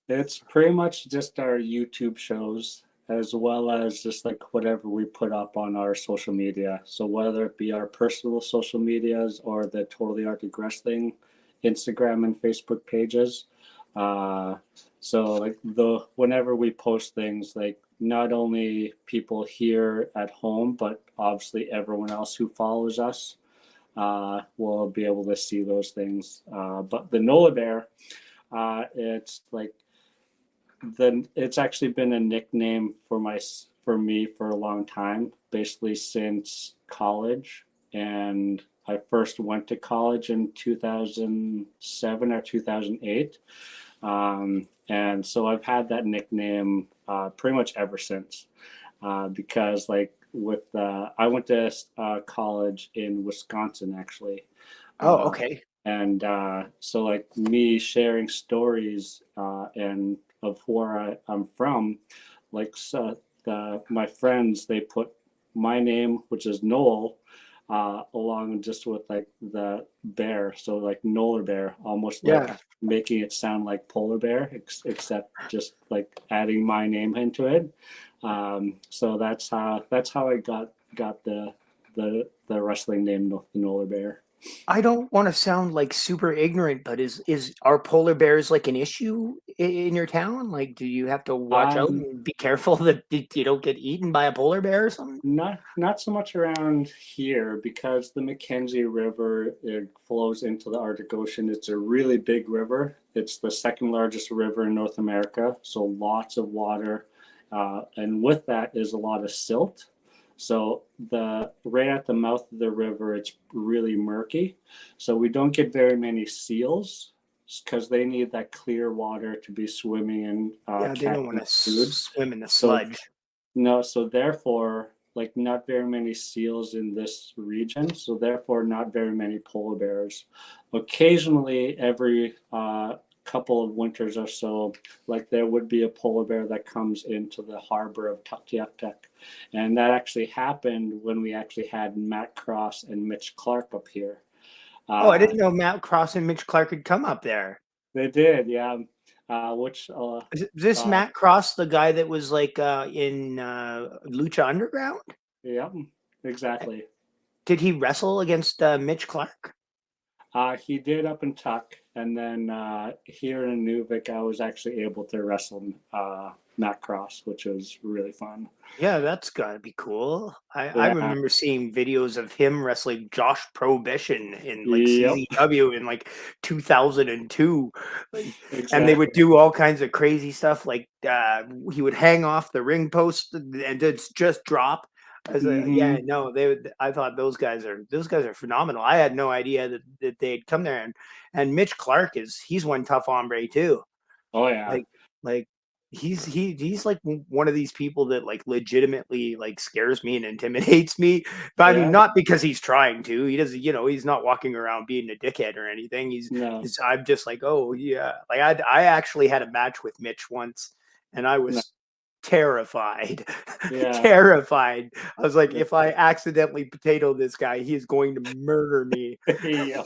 B: It's pretty much just our YouTube shows as well as just like whatever we put up on our social media. So whether it be our personal social medias or the Totally Arctic Wrestling Instagram and Facebook pages. Uh, so like the whenever we post things, like not only people here at home, but obviously everyone else who follows us will be able to see those things. But the Nola Bear, it's like then it's actually been a nickname for me for a long time, basically since college. And I first went to college in 2007 or 2008. And so I've had that nickname pretty much ever since. Because like with I went to college in Wisconsin actually.
A: Oh,
B: Uh,
A: okay.
B: and so like me sharing stories and of where I'm from, like so my friends they put my name, which is Noel, along just with like the bear, so like Nolar Bear, almost like
A: Yeah.
B: making it sound like polar bear, except just like adding my name into it. So that's how I got the wrestling name the Nolar Bear.
A: I don't want to sound like super ignorant, but is are polar bears like an issue in your town? Like, do you have to watch out
B: Um,
A: and be careful that you don't get eaten by a polar bear or something?
B: not so much around here because the Mackenzie River it flows into the Arctic Ocean. It's a really big river. It's the second largest river in North America, so lots of water, and with that is a lot of silt. So the right at the mouth of the river, it's really murky. So we don't get very many seals because they need that clear water to be swimming and
A: Yeah, they don't want
B: catching
A: to
B: food.
A: swim in the
B: So
A: sludge.
B: no, so therefore, like not very many seals in this region, so therefore not very many polar bears. Occasionally, every couple of winters or so, like there would be a polar bear that comes into the harbor of Tuktoyaktuk, and that actually happened when we actually had Matt Cross and Mitch Clark up here.
A: Oh, I
B: Uh,
A: didn't know Matt Cross and Mitch Clark had come up there.
B: they did, yeah. Which
A: Is this
B: uh,
A: Matt Cross the guy that was like in Lucha Underground?
B: yeah, exactly.
A: Did he wrestle against Mitch Clark?
B: He did up and tuck, and then here in Nuvik, I was actually able to wrestle Matt Cross, which was really fun.
A: Yeah, that's gotta be cool. I
B: Yeah.
A: remember seeing videos of him wrestling Josh Prohibition in like
B: Yep.
A: CZW in like 2002. Like, and they would
B: Exactly.
A: do all kinds of crazy stuff. Like he would hang off the ring post and just drop. I was like, yeah,
B: Hmm.
A: no, they would. I thought those guys are phenomenal. I had no idea that they'd come there, and Mitch Clark he's one tough hombre too.
B: Oh yeah.
A: Like like he's like one of these people that like legitimately like scares me and intimidates me. But I mean,
B: Yeah.
A: not because he's trying to. He doesn't, he's not walking around being a dickhead or anything.
B: No.
A: I'm just like, oh yeah. Like I actually had a match with Mitch once, and I
B: No.
A: was terrified,
B: Yeah.
A: terrified. I was like,
B: Yeah.
A: if I accidentally potato this guy, he is going to murder me.
B: Yeah.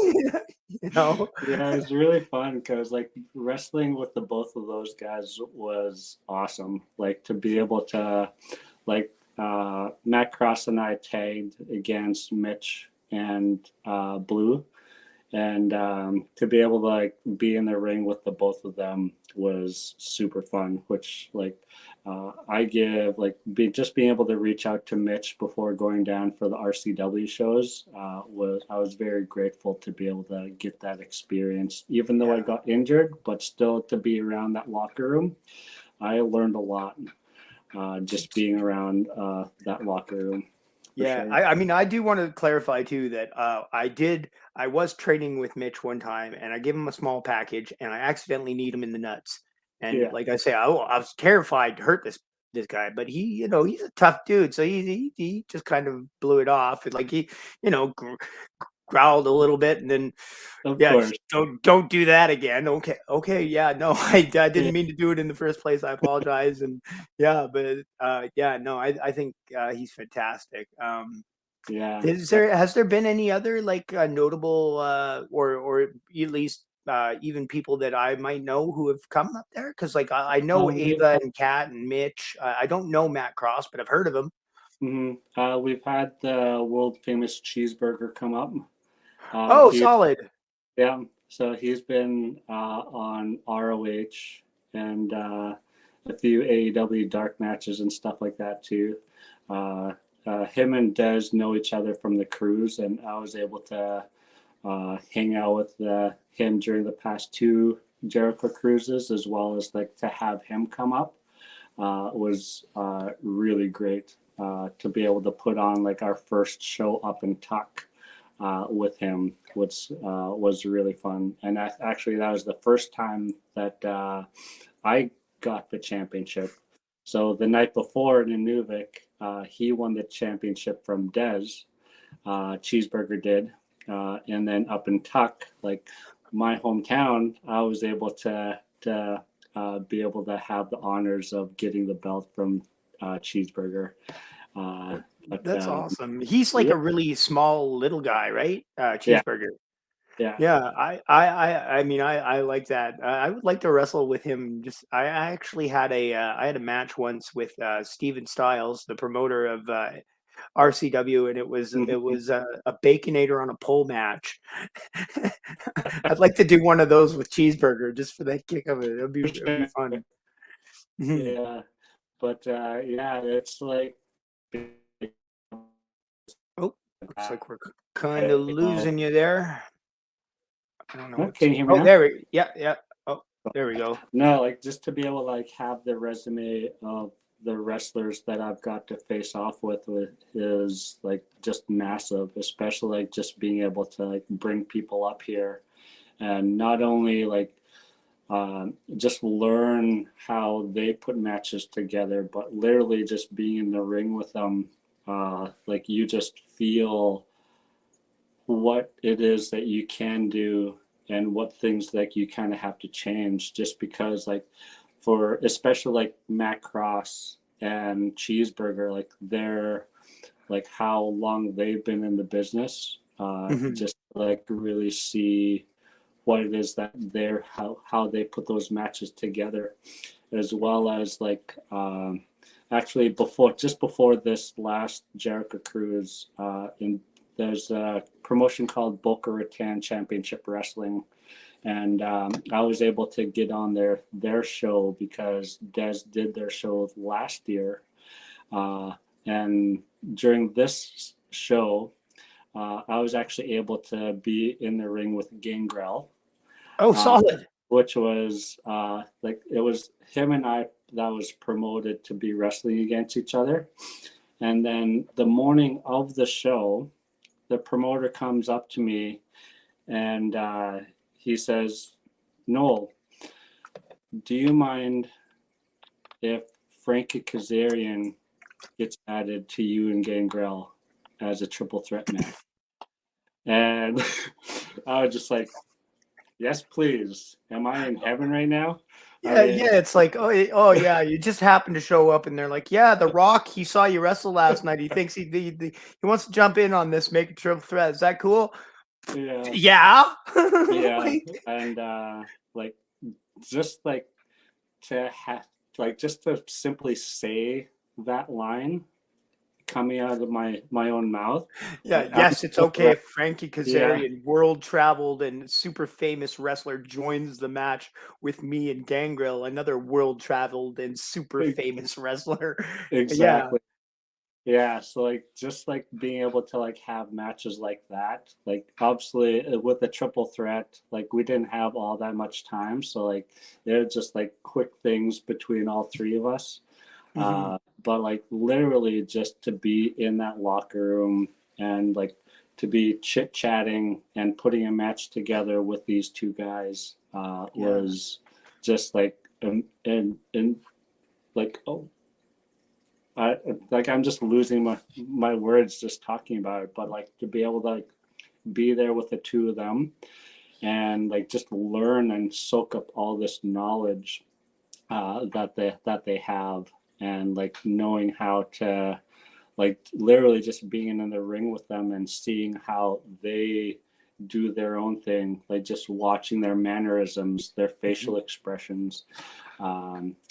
A: you know?
B: Yeah, it was really fun because like wrestling with the both of those guys was awesome. Like to be able to like Matt Cross and I tagged against Mitch and Blue, and to be able to like be in the ring with the both of them was super fun. Which like I give like just being able to reach out to Mitch before going down for the RCW shows was I was very grateful to be able to get that experience, even though I
A: Yeah.
B: got injured, but still to be around that locker room. I learned a lot just being around that locker room for
A: Yeah,
B: sure.
A: I mean, I do want to clarify too that I was training with Mitch one time, and I gave him a small package, and I accidentally kneed him in the nuts. And
B: Yeah,
A: like I say, I was terrified to hurt this guy, but he's a tough dude, so he just kind of blew it off, and like he, you know, growled a little bit, and then
B: of
A: yeah,
B: course.
A: don't do that again. Okay, okay, yeah, no, I
B: Yeah,
A: didn't mean to do it in the first place. I apologize, and yeah, but yeah, no, I think he's fantastic.
B: yeah.
A: Has there been any other like notable or at least even people that I might know who have come up there? Because like I know
B: We've
A: Ava
B: had
A: and Kat and Mitch. I don't know Matt Cross, but I've heard of him.
B: we've had the world famous cheeseburger come up.
A: Oh,
B: He
A: solid.
B: Yeah, so he's been on ROH and a few AEW dark matches and stuff like that too. Uh, him and Dez know each other from the cruise, and I was able to hang out with him during the past two Jericho cruises, as well as like to have him come up was really great to be able to put on like our first show up and tuck with him, which was really fun. And actually, that was the first time that I got the championship. So the night before in Inuvik, he won the championship from Dez. Cheeseburger did, and then up in Tuck, like my hometown, I was able to be able to have the honors of getting the belt from Cheeseburger. Uh, but
A: That's awesome. He's like
B: yeah,
A: a really small little guy, right?
B: yeah,
A: Cheeseburger.
B: yeah.
A: Yeah, I mean, I like that. I would like to wrestle with him. Just I actually had I had a match once with Steven Styles, the promoter of RCW, and it was a baconator on a pole match. I'd like to do one of those with Cheeseburger just for the kick of it. It'd be fun. Mhm.
B: Yeah, but yeah, it's like
A: Oh, looks like we're kind of
B: you know,
A: losing you there. I don't know what's.
B: can you hear me
A: Oh,
B: now?
A: there we. Yeah, yeah. Oh, there we go.
B: No, like just to be able to like have the resume of the wrestlers that I've got to face off with is like just massive, especially like just being able to like bring people up here and not only like just learn how they put matches together, but literally just being in the ring with them, like you just feel what it is that you can do and what things like you kind of have to change just because like for especially like Matt Cross and Cheeseburger, like they're like how long they've been in the business,
A: Mhm.
B: just like really see what it is that they're how they put those matches together, as well as like actually before just before this last Jericho cruise in there's a promotion called Boca Raton Championship Wrestling, and I was able to get on their show because Des did their show last year, and during this show, I was actually able to be in the ring with Gangrel,
A: Oh,
B: uh,
A: solid.
B: which was like it was him and I that was promoted to be wrestling against each other. And then the morning of the show, the promoter comes up to me and he says, Noel, do you mind if Frankie Kazarian gets added to you and Gangrel as a triple threat match? And I was just like, yes, please. Am I in heaven right now? I
A: Yeah,
B: mean,
A: yeah. It's like, oh, yeah. You just happen to show up, and they're like, yeah, The Rock. He saw you wrestle last night. He thinks he wants to jump in on this, make a triple threat. Is that cool?
B: yeah,
A: Yeah.
B: yeah.
A: Like,
B: And like, just like to have, like, just to simply say that line coming out of my own mouth,
A: yeah.
B: like, I'm
A: Yes, it's
B: so
A: okay
B: glad.
A: if Frankie
B: Yeah,
A: Kazarian, world traveled and super famous wrestler, joins the match with me and Gangrel, another world traveled and super famous wrestler. Yeah.
B: exactly. Yeah, so like just like being able to like have matches like that, like obviously with the triple threat, like we didn't have all that much time, so like they're just like quick things between all three of us.
A: Hmm.
B: But like literally just to be in that locker room and like to be chit chatting and putting a match together with these two guys
A: Yeah.
B: was just like and like oh I like I'm just losing my words just talking about it, but like to be able to like be there with the two of them and like just learn and soak up all this knowledge that they have, and like knowing how to like literally just being in the ring with them and seeing how they do their own thing, like just watching their mannerisms, their
A: Hmm.
B: facial expressions,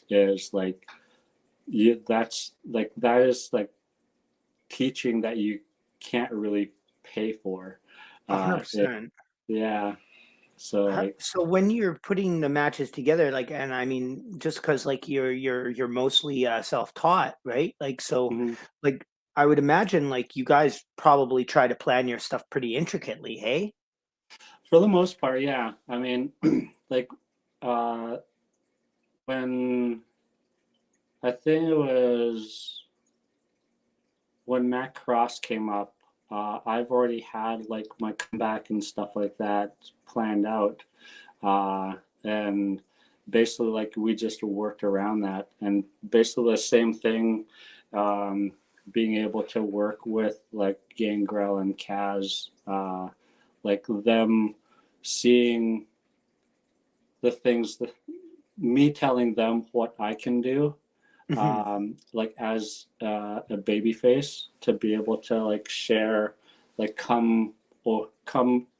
B: is like that's like that is like teaching that you can't really pay for. It,
A: 100%.
B: yeah. So like,
A: So when you're putting the matches together, like, and I mean, just because like you're mostly self-taught, right? Like, so,
B: mhm.
A: like, I would imagine like you guys probably try to plan your stuff pretty intricately, hey?
B: For the most part, yeah. I mean, like uh, when I think it was when Matt Cross came up, I've already had like my comeback and stuff like that planned out, and basically like we just worked around that, and basically the same thing, um, being able to work with like Gangrel and Kaz, like them seeing the things that me telling them what I can do,
A: Hmm.
B: like as a baby face to be able to like share, like come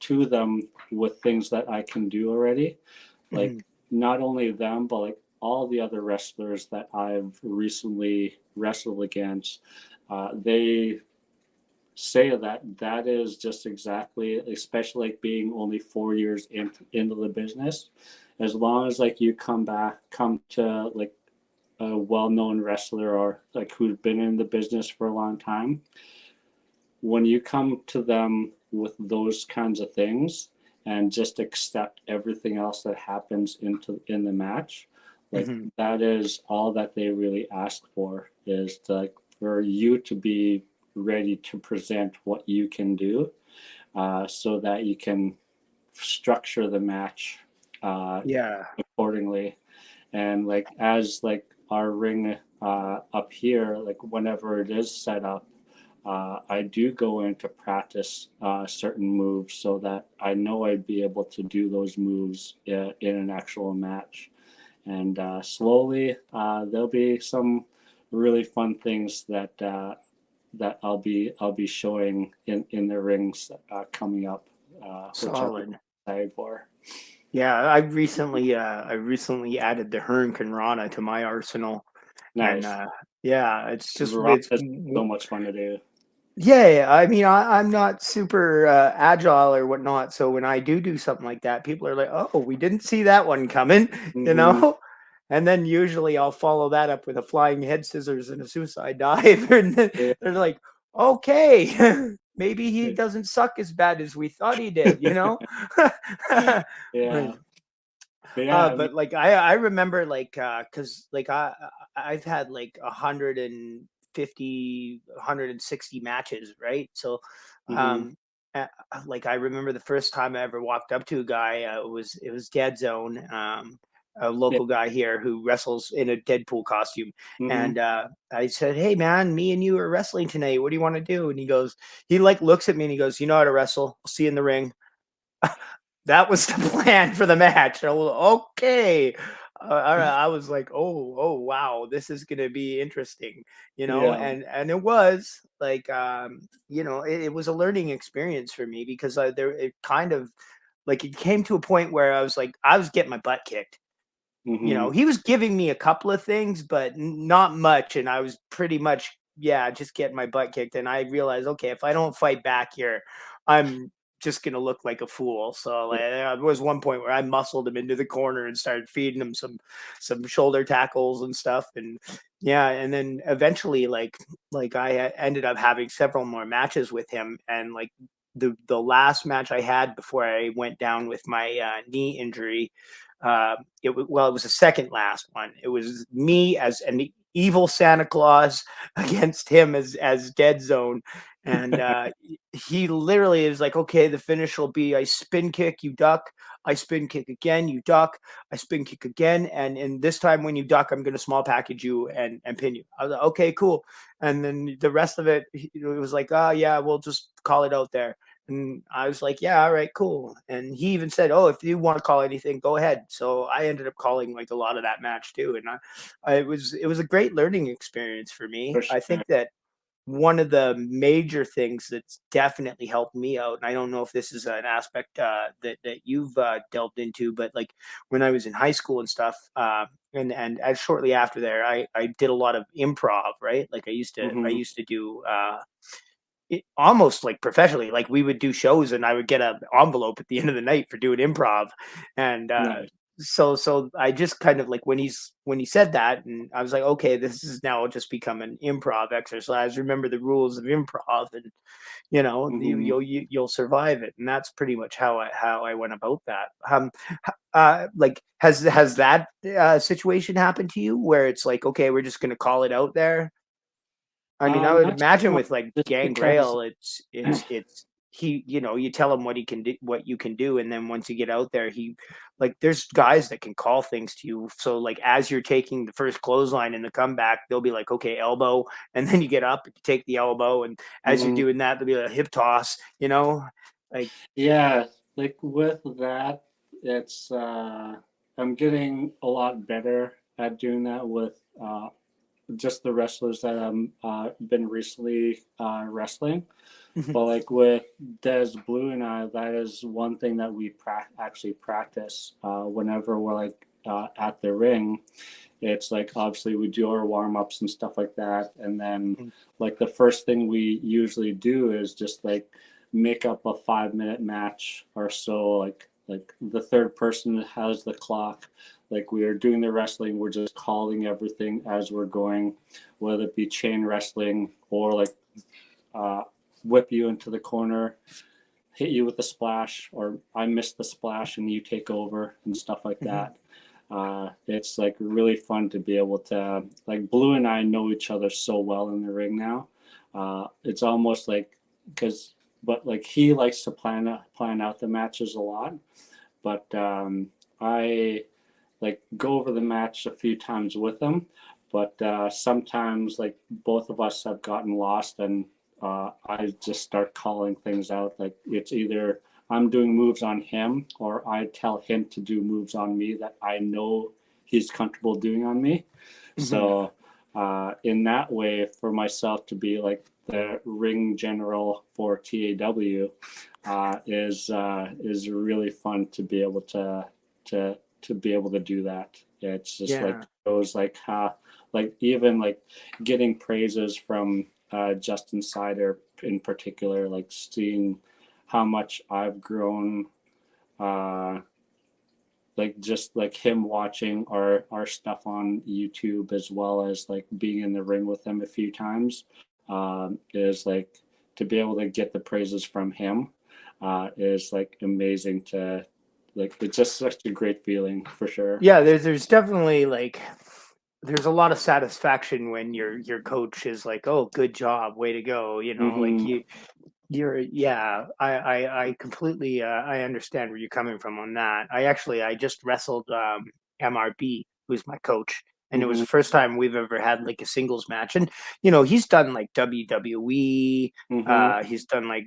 B: to them with things that I can do already,
A: Hmm.
B: like not only them but like all the other wrestlers that I've recently wrestled against, they say that that is just exactly, especially like being only 4 years into the business, as long as like you come to like a well-known wrestler or like who's been in the business for a long time, when you come to them with those kinds of things and just accept everything else that happens in the match, like
A: Hmm.
B: that is all that they really ask for, is to, like, for you to be ready to present what you can do, so that you can structure the match
A: Yeah.
B: accordingly. And like as like our ring up here, like whenever it is set up, I do go into practice certain moves so that I know I'd be able to do those moves in an actual match. And slowly, there'll be some really fun things that I'll be showing in the rings coming up, which I'm
A: Solid.
B: excited for.
A: Yeah, I recently added the HONK and Rana to my arsenal, and
B: Nice.
A: yeah, it's just
B: Rock
A: it's
B: is so much fun to do.
A: Yeah, I mean, I'm not super agile or whatnot, so when I do something like that, people are like, "Oh, we didn't see that one coming," you
B: Mm-hmm.
A: know. And then usually I'll follow that up with a flying head scissors and a suicide dive, and then
B: Yeah.
A: they're like, "Okay, maybe he doesn't suck as bad as we thought he did," you know. Right.
B: Yeah. But yeah, I mean,
A: But like I remember like cuz like I've had like 150 160 matches, right? So
B: mm-hmm.
A: um like I remember the first time I ever walked up to a guy, it was Dead Zone, a
B: Yeah.
A: local guy here who wrestles in a Deadpool costume.
B: Mm-hmm.
A: And I said, "Hey man, me and you are wrestling tonight. What do you want to do?" And he like looks at me and he goes, "You know how to wrestle. I'll see you in the ring." That was the plan for the match. I was okay. All right. I was like, oh, wow, this is gonna be interesting, you know,
B: Yeah.
A: and it was like, you know, it was a learning experience for me because it kind of like it came to a point where I was like, I was getting my butt kicked. You know,
B: Mm-hmm.
A: he was giving me a couple of things, but not much, and I was pretty much, yeah, just getting my butt kicked, and I realized, okay, if I don't fight back here, I'm just gonna look like a fool. So like, there was one point where I muscled him into the corner and started feeding him some shoulder tackles and stuff, and yeah, and then eventually, like ended up having several more matches with him, and like the last match I had before I went down with my knee injury, it was the second last one. It was me as an evil Santa Claus against him as Dead Zone, and he literally is like, okay, the finish will be I spin kick, you duck, I spin kick again, you duck, I spin kick again, and this time when you duck, I'm gonna small package you and pin you. I was like, okay, cool. And then the rest of it, it was like, oh yeah, we'll just call it out there. And I was like, yeah, all right, cool. And he even said, oh, if you want to call anything, go ahead. So I ended up calling like a lot of that match too. And it was a great learning experience for me.
B: For
A: I
B: sure.
A: think that one of the major things that's definitely helped me out, and I don't know if this is an aspect that you've delved into, but like when I was in high school and stuff, and as shortly after there, I did a lot of improv, right? Like I
B: Mm-hmm.
A: used to do almost like professionally, like we would do shows and I would get an envelope at the end of the night for doing improv. And
B: Nice.
A: so I just kind of like when he said that, and I was like, okay, this is now just become an improv exercise. Remember the rules of improv, and you know
B: Mm-hmm.
A: you'll survive it. And that's pretty much how I went about that. Like has that situation happened to you where it's like, okay, we're just gonna call it out there? I mean, I would
B: Not so
A: imagine
B: much
A: with like
B: just because
A: Gangrel, it's he, you know, you tell him what he can do, what you can do, and then once you get out there, he like there's guys that can call things to you. So like as you're taking the first clothesline in the comeback, they'll be like, okay, elbow, and then you get up, and you take the elbow, and as you're
B: mhm.
A: doing that, there'll be a hip toss, you know, like
B: Yeah, like with that, it's I'm getting a lot better at doing that with just the wrestlers that I'm been recently wrestling. But like with Des Blue and I, that is one thing that we actually practice whenever we're like at the ring. It's like obviously we do our warm ups and stuff like that, and then like the first thing we usually do is just like make up a 5 minute match or so. Like the third person has the clock. Like we are doing the wrestling, we're just calling everything as we're going, whether it be chain wrestling or like uh, whip you into the corner, hit you with the splash, or I miss the splash and you take over and stuff like that. It's like really fun to be able to like Blue and I know each other so well in the ring now. It's almost like because but like he likes to plan out the matches a lot, but I like go over the match a few times with him, but sometimes like both of us have gotten lost and I just start calling things out. Like it's either I'm doing moves on him or I tell him to do moves on me that I know he's comfortable doing on me. So in that way, for myself to be like the ring general for TAW is really fun to be able to be able to do that. It's just like
A: yeah.
B: shows like how like even like getting praises from Justin Sider in particular, like seeing how much I've grown, uh, like just like him watching our stuff on YouTube as well as like being in the ring with him a few times, is like to be able to get the praises from him, is like amazing to like it's just such a great feeling for sure.
A: Yeah, there's definitely like there's a lot of satisfaction when your coach is like, "Oh, good job, way to go," like
B: Mm-hmm.
A: you're yeah, I completely I understand where you're coming from on that. I just wrestled MRB, who's my coach, and it was
B: Mm-hmm.
A: the first time we've ever had like a singles match. And he's done like WWE,
B: Mm-hmm.
A: he's done like,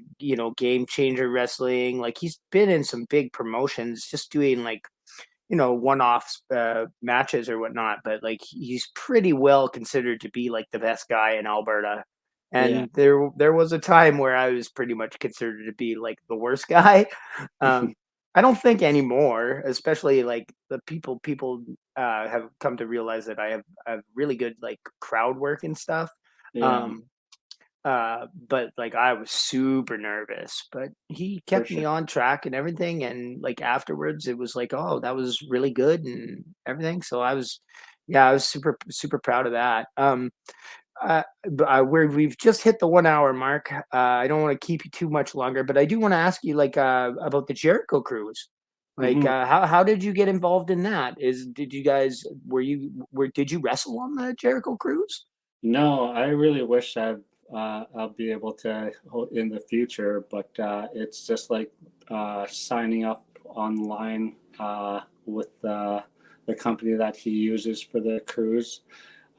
A: game changer wrestling, like he's been in some big promotions just doing like one-off matches or whatnot, but like he's pretty well considered to be like the best guy in Alberta.
B: Yeah.
A: And there was a time where I was pretty much considered to be like the worst guy. Um, I don't think anymore, especially like the people have come to realize that I have really good like crowd work and stuff.
B: Yeah,
A: Um, but like I was super nervous, but he
B: for
A: kept
B: sure.
A: me on track and everything. And like afterwards, it was like, oh, that was really good and everything. So I was super super proud of that. We've just hit the 1 hour mark. I don't want to keep you too much longer, but I do want to ask you like about the Jericho cruise. Like,
B: Hmm.
A: how did you get involved in that? Did you guys did you wrestle on the Jericho cruise?
B: No, I really wish I'll be able to in the future, but it's just like signing up online with the company that he uses for the cruise,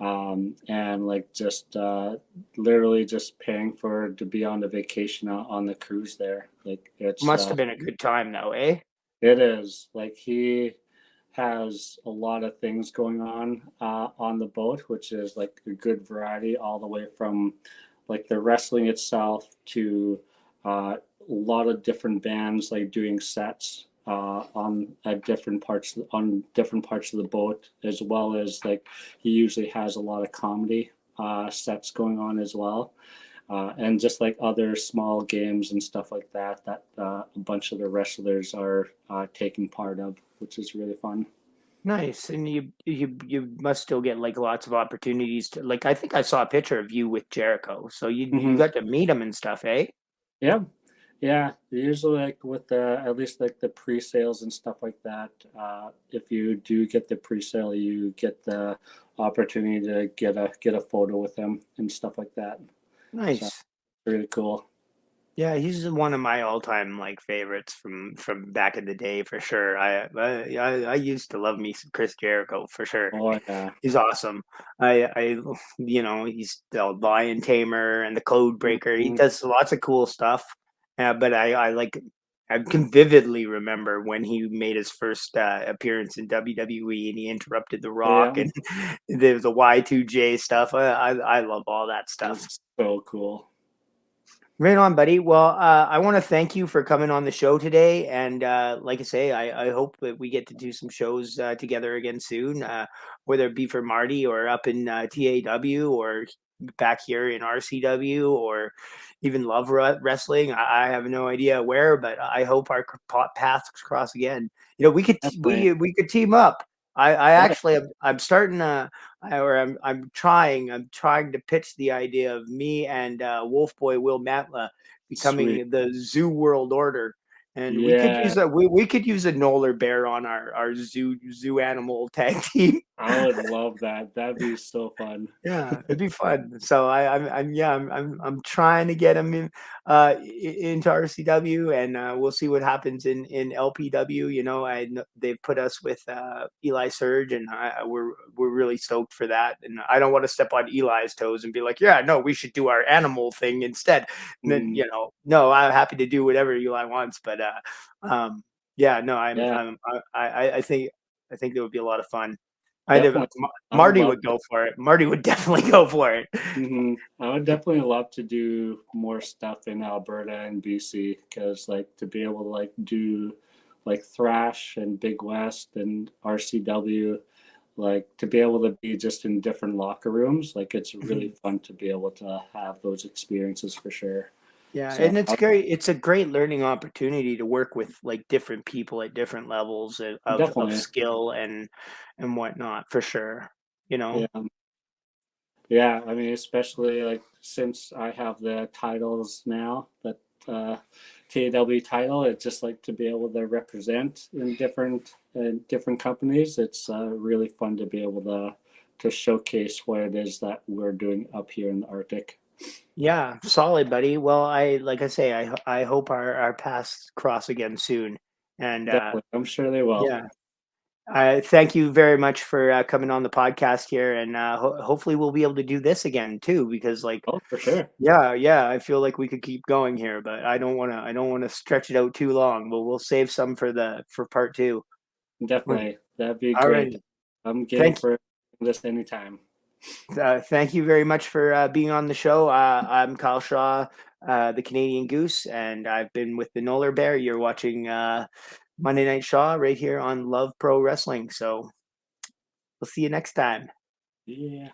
B: and like just literally just paying for to be on the vacation on the cruise there. Like it's
A: Must have been a good time though, eh?
B: it is like he has a lot of things going on the boat, which is like a good variety, all the way from like the wrestling itself to a lot of different bands like doing sets on at different parts of the boat, as well as like he usually has a lot of comedy sets going on as well, and just like other small games and stuff like that that a bunch of the wrestlers are taking part of, which is really fun.
A: Nice. And you must still get like lots of opportunities to like I think I saw a picture of you with Jericho. So you
B: Hmm.
A: got to meet him and stuff, eh?
B: Yeah, yeah. Usually, like with the at least like the pre-sales and stuff like that. If you do get the pre-sale, you get the opportunity to get a photo with them and stuff like that. So
A: Nice.
B: really cool.
A: Yeah, he's one of my all-time like favorites from back in the day for sure. I used to love me some Chris Jericho for sure.
B: Oh yeah.
A: He's awesome. He's the Lion Tamer and the Code Breaker. He
B: Mhm.
A: does lots of cool stuff. But I can vividly remember when he made his first appearance in WWE and he interrupted The Rock
B: Yeah,
A: and there was the Y2J stuff. I love all that stuff.
B: it's so cool.
A: Right on, buddy. Well, I want to thank you for coming on the show today, and like I say, I hope that we get to do some shows together again soon, whether it be for Marty or up in TAW or back here in RCW or even Wrestling. I have no idea where, but I hope our paths cross again.
B: Definitely.
A: We could team up. I
B: Oh,
A: actually I'm starting I'm trying to pitch the idea of me and Wolf Boy Will Matla
B: sweet.
A: becoming the Zoo World Order, and
B: Yeah,
A: we could use a Nolarbear on our zoo animal tag team.
B: I would love that. That'd be so fun.
A: Yeah, it'd be fun. So I'm trying to get him into RCW, and we'll see what happens in LPW. They've put us with Eli Surge, and we're really stoked for that. And I don't want to step on Eli's toes and be like, yeah, no, we should do our animal thing instead. And then
B: Mhm.
A: no, I'm happy to do whatever Eli wants, but yeah, no,
B: Yeah,
A: I think it would be a lot of fun. I know
B: definitely. I would
A: Marty
B: love
A: would
B: to.
A: go for it. Marty would definitely go for it.
B: I would definitely love to do more stuff in Alberta and BC, because like to be able to like do like thrash and Big West and RCW, like to be able to be just in different locker rooms, like it's really
A: Mhm.
B: fun to be able to have those experiences for sure.
A: Yeah,
B: So
A: and it's great. It's a great learning opportunity to work with like different people at different levels of
B: definitely,
A: skill and whatnot for sure. You know.
B: yeah. Yeah, I mean, especially like since I have the titles now, that TAW title, it's just like to be able to represent in different companies. It's really fun to be able to showcase what it is that we're doing up here in the Arctic.
A: Yeah, solid, buddy. Well, like I say, I hope our paths cross again soon. And
B: Definitely, I'm sure they will.
A: yeah, I thank you very much for coming on the podcast here, and hopefully we'll be able to do this again too. Because like,
B: Oh, for sure.
A: yeah, I feel like we could keep going here, but I don't want to stretch it out too long. But we'll save some for the for part two.
B: Definitely, that'd be
A: All
B: great.
A: right,
B: I'm game
A: thank
B: for this anytime.
A: thank you very much for being on the show. I'm Kyle Shaw, the Canadian Goose, and I've been with the Nolarbear. You're watching Monday Night Shaw right here on Love Pro Wrestling. So we'll see you next time.
B: Yeah.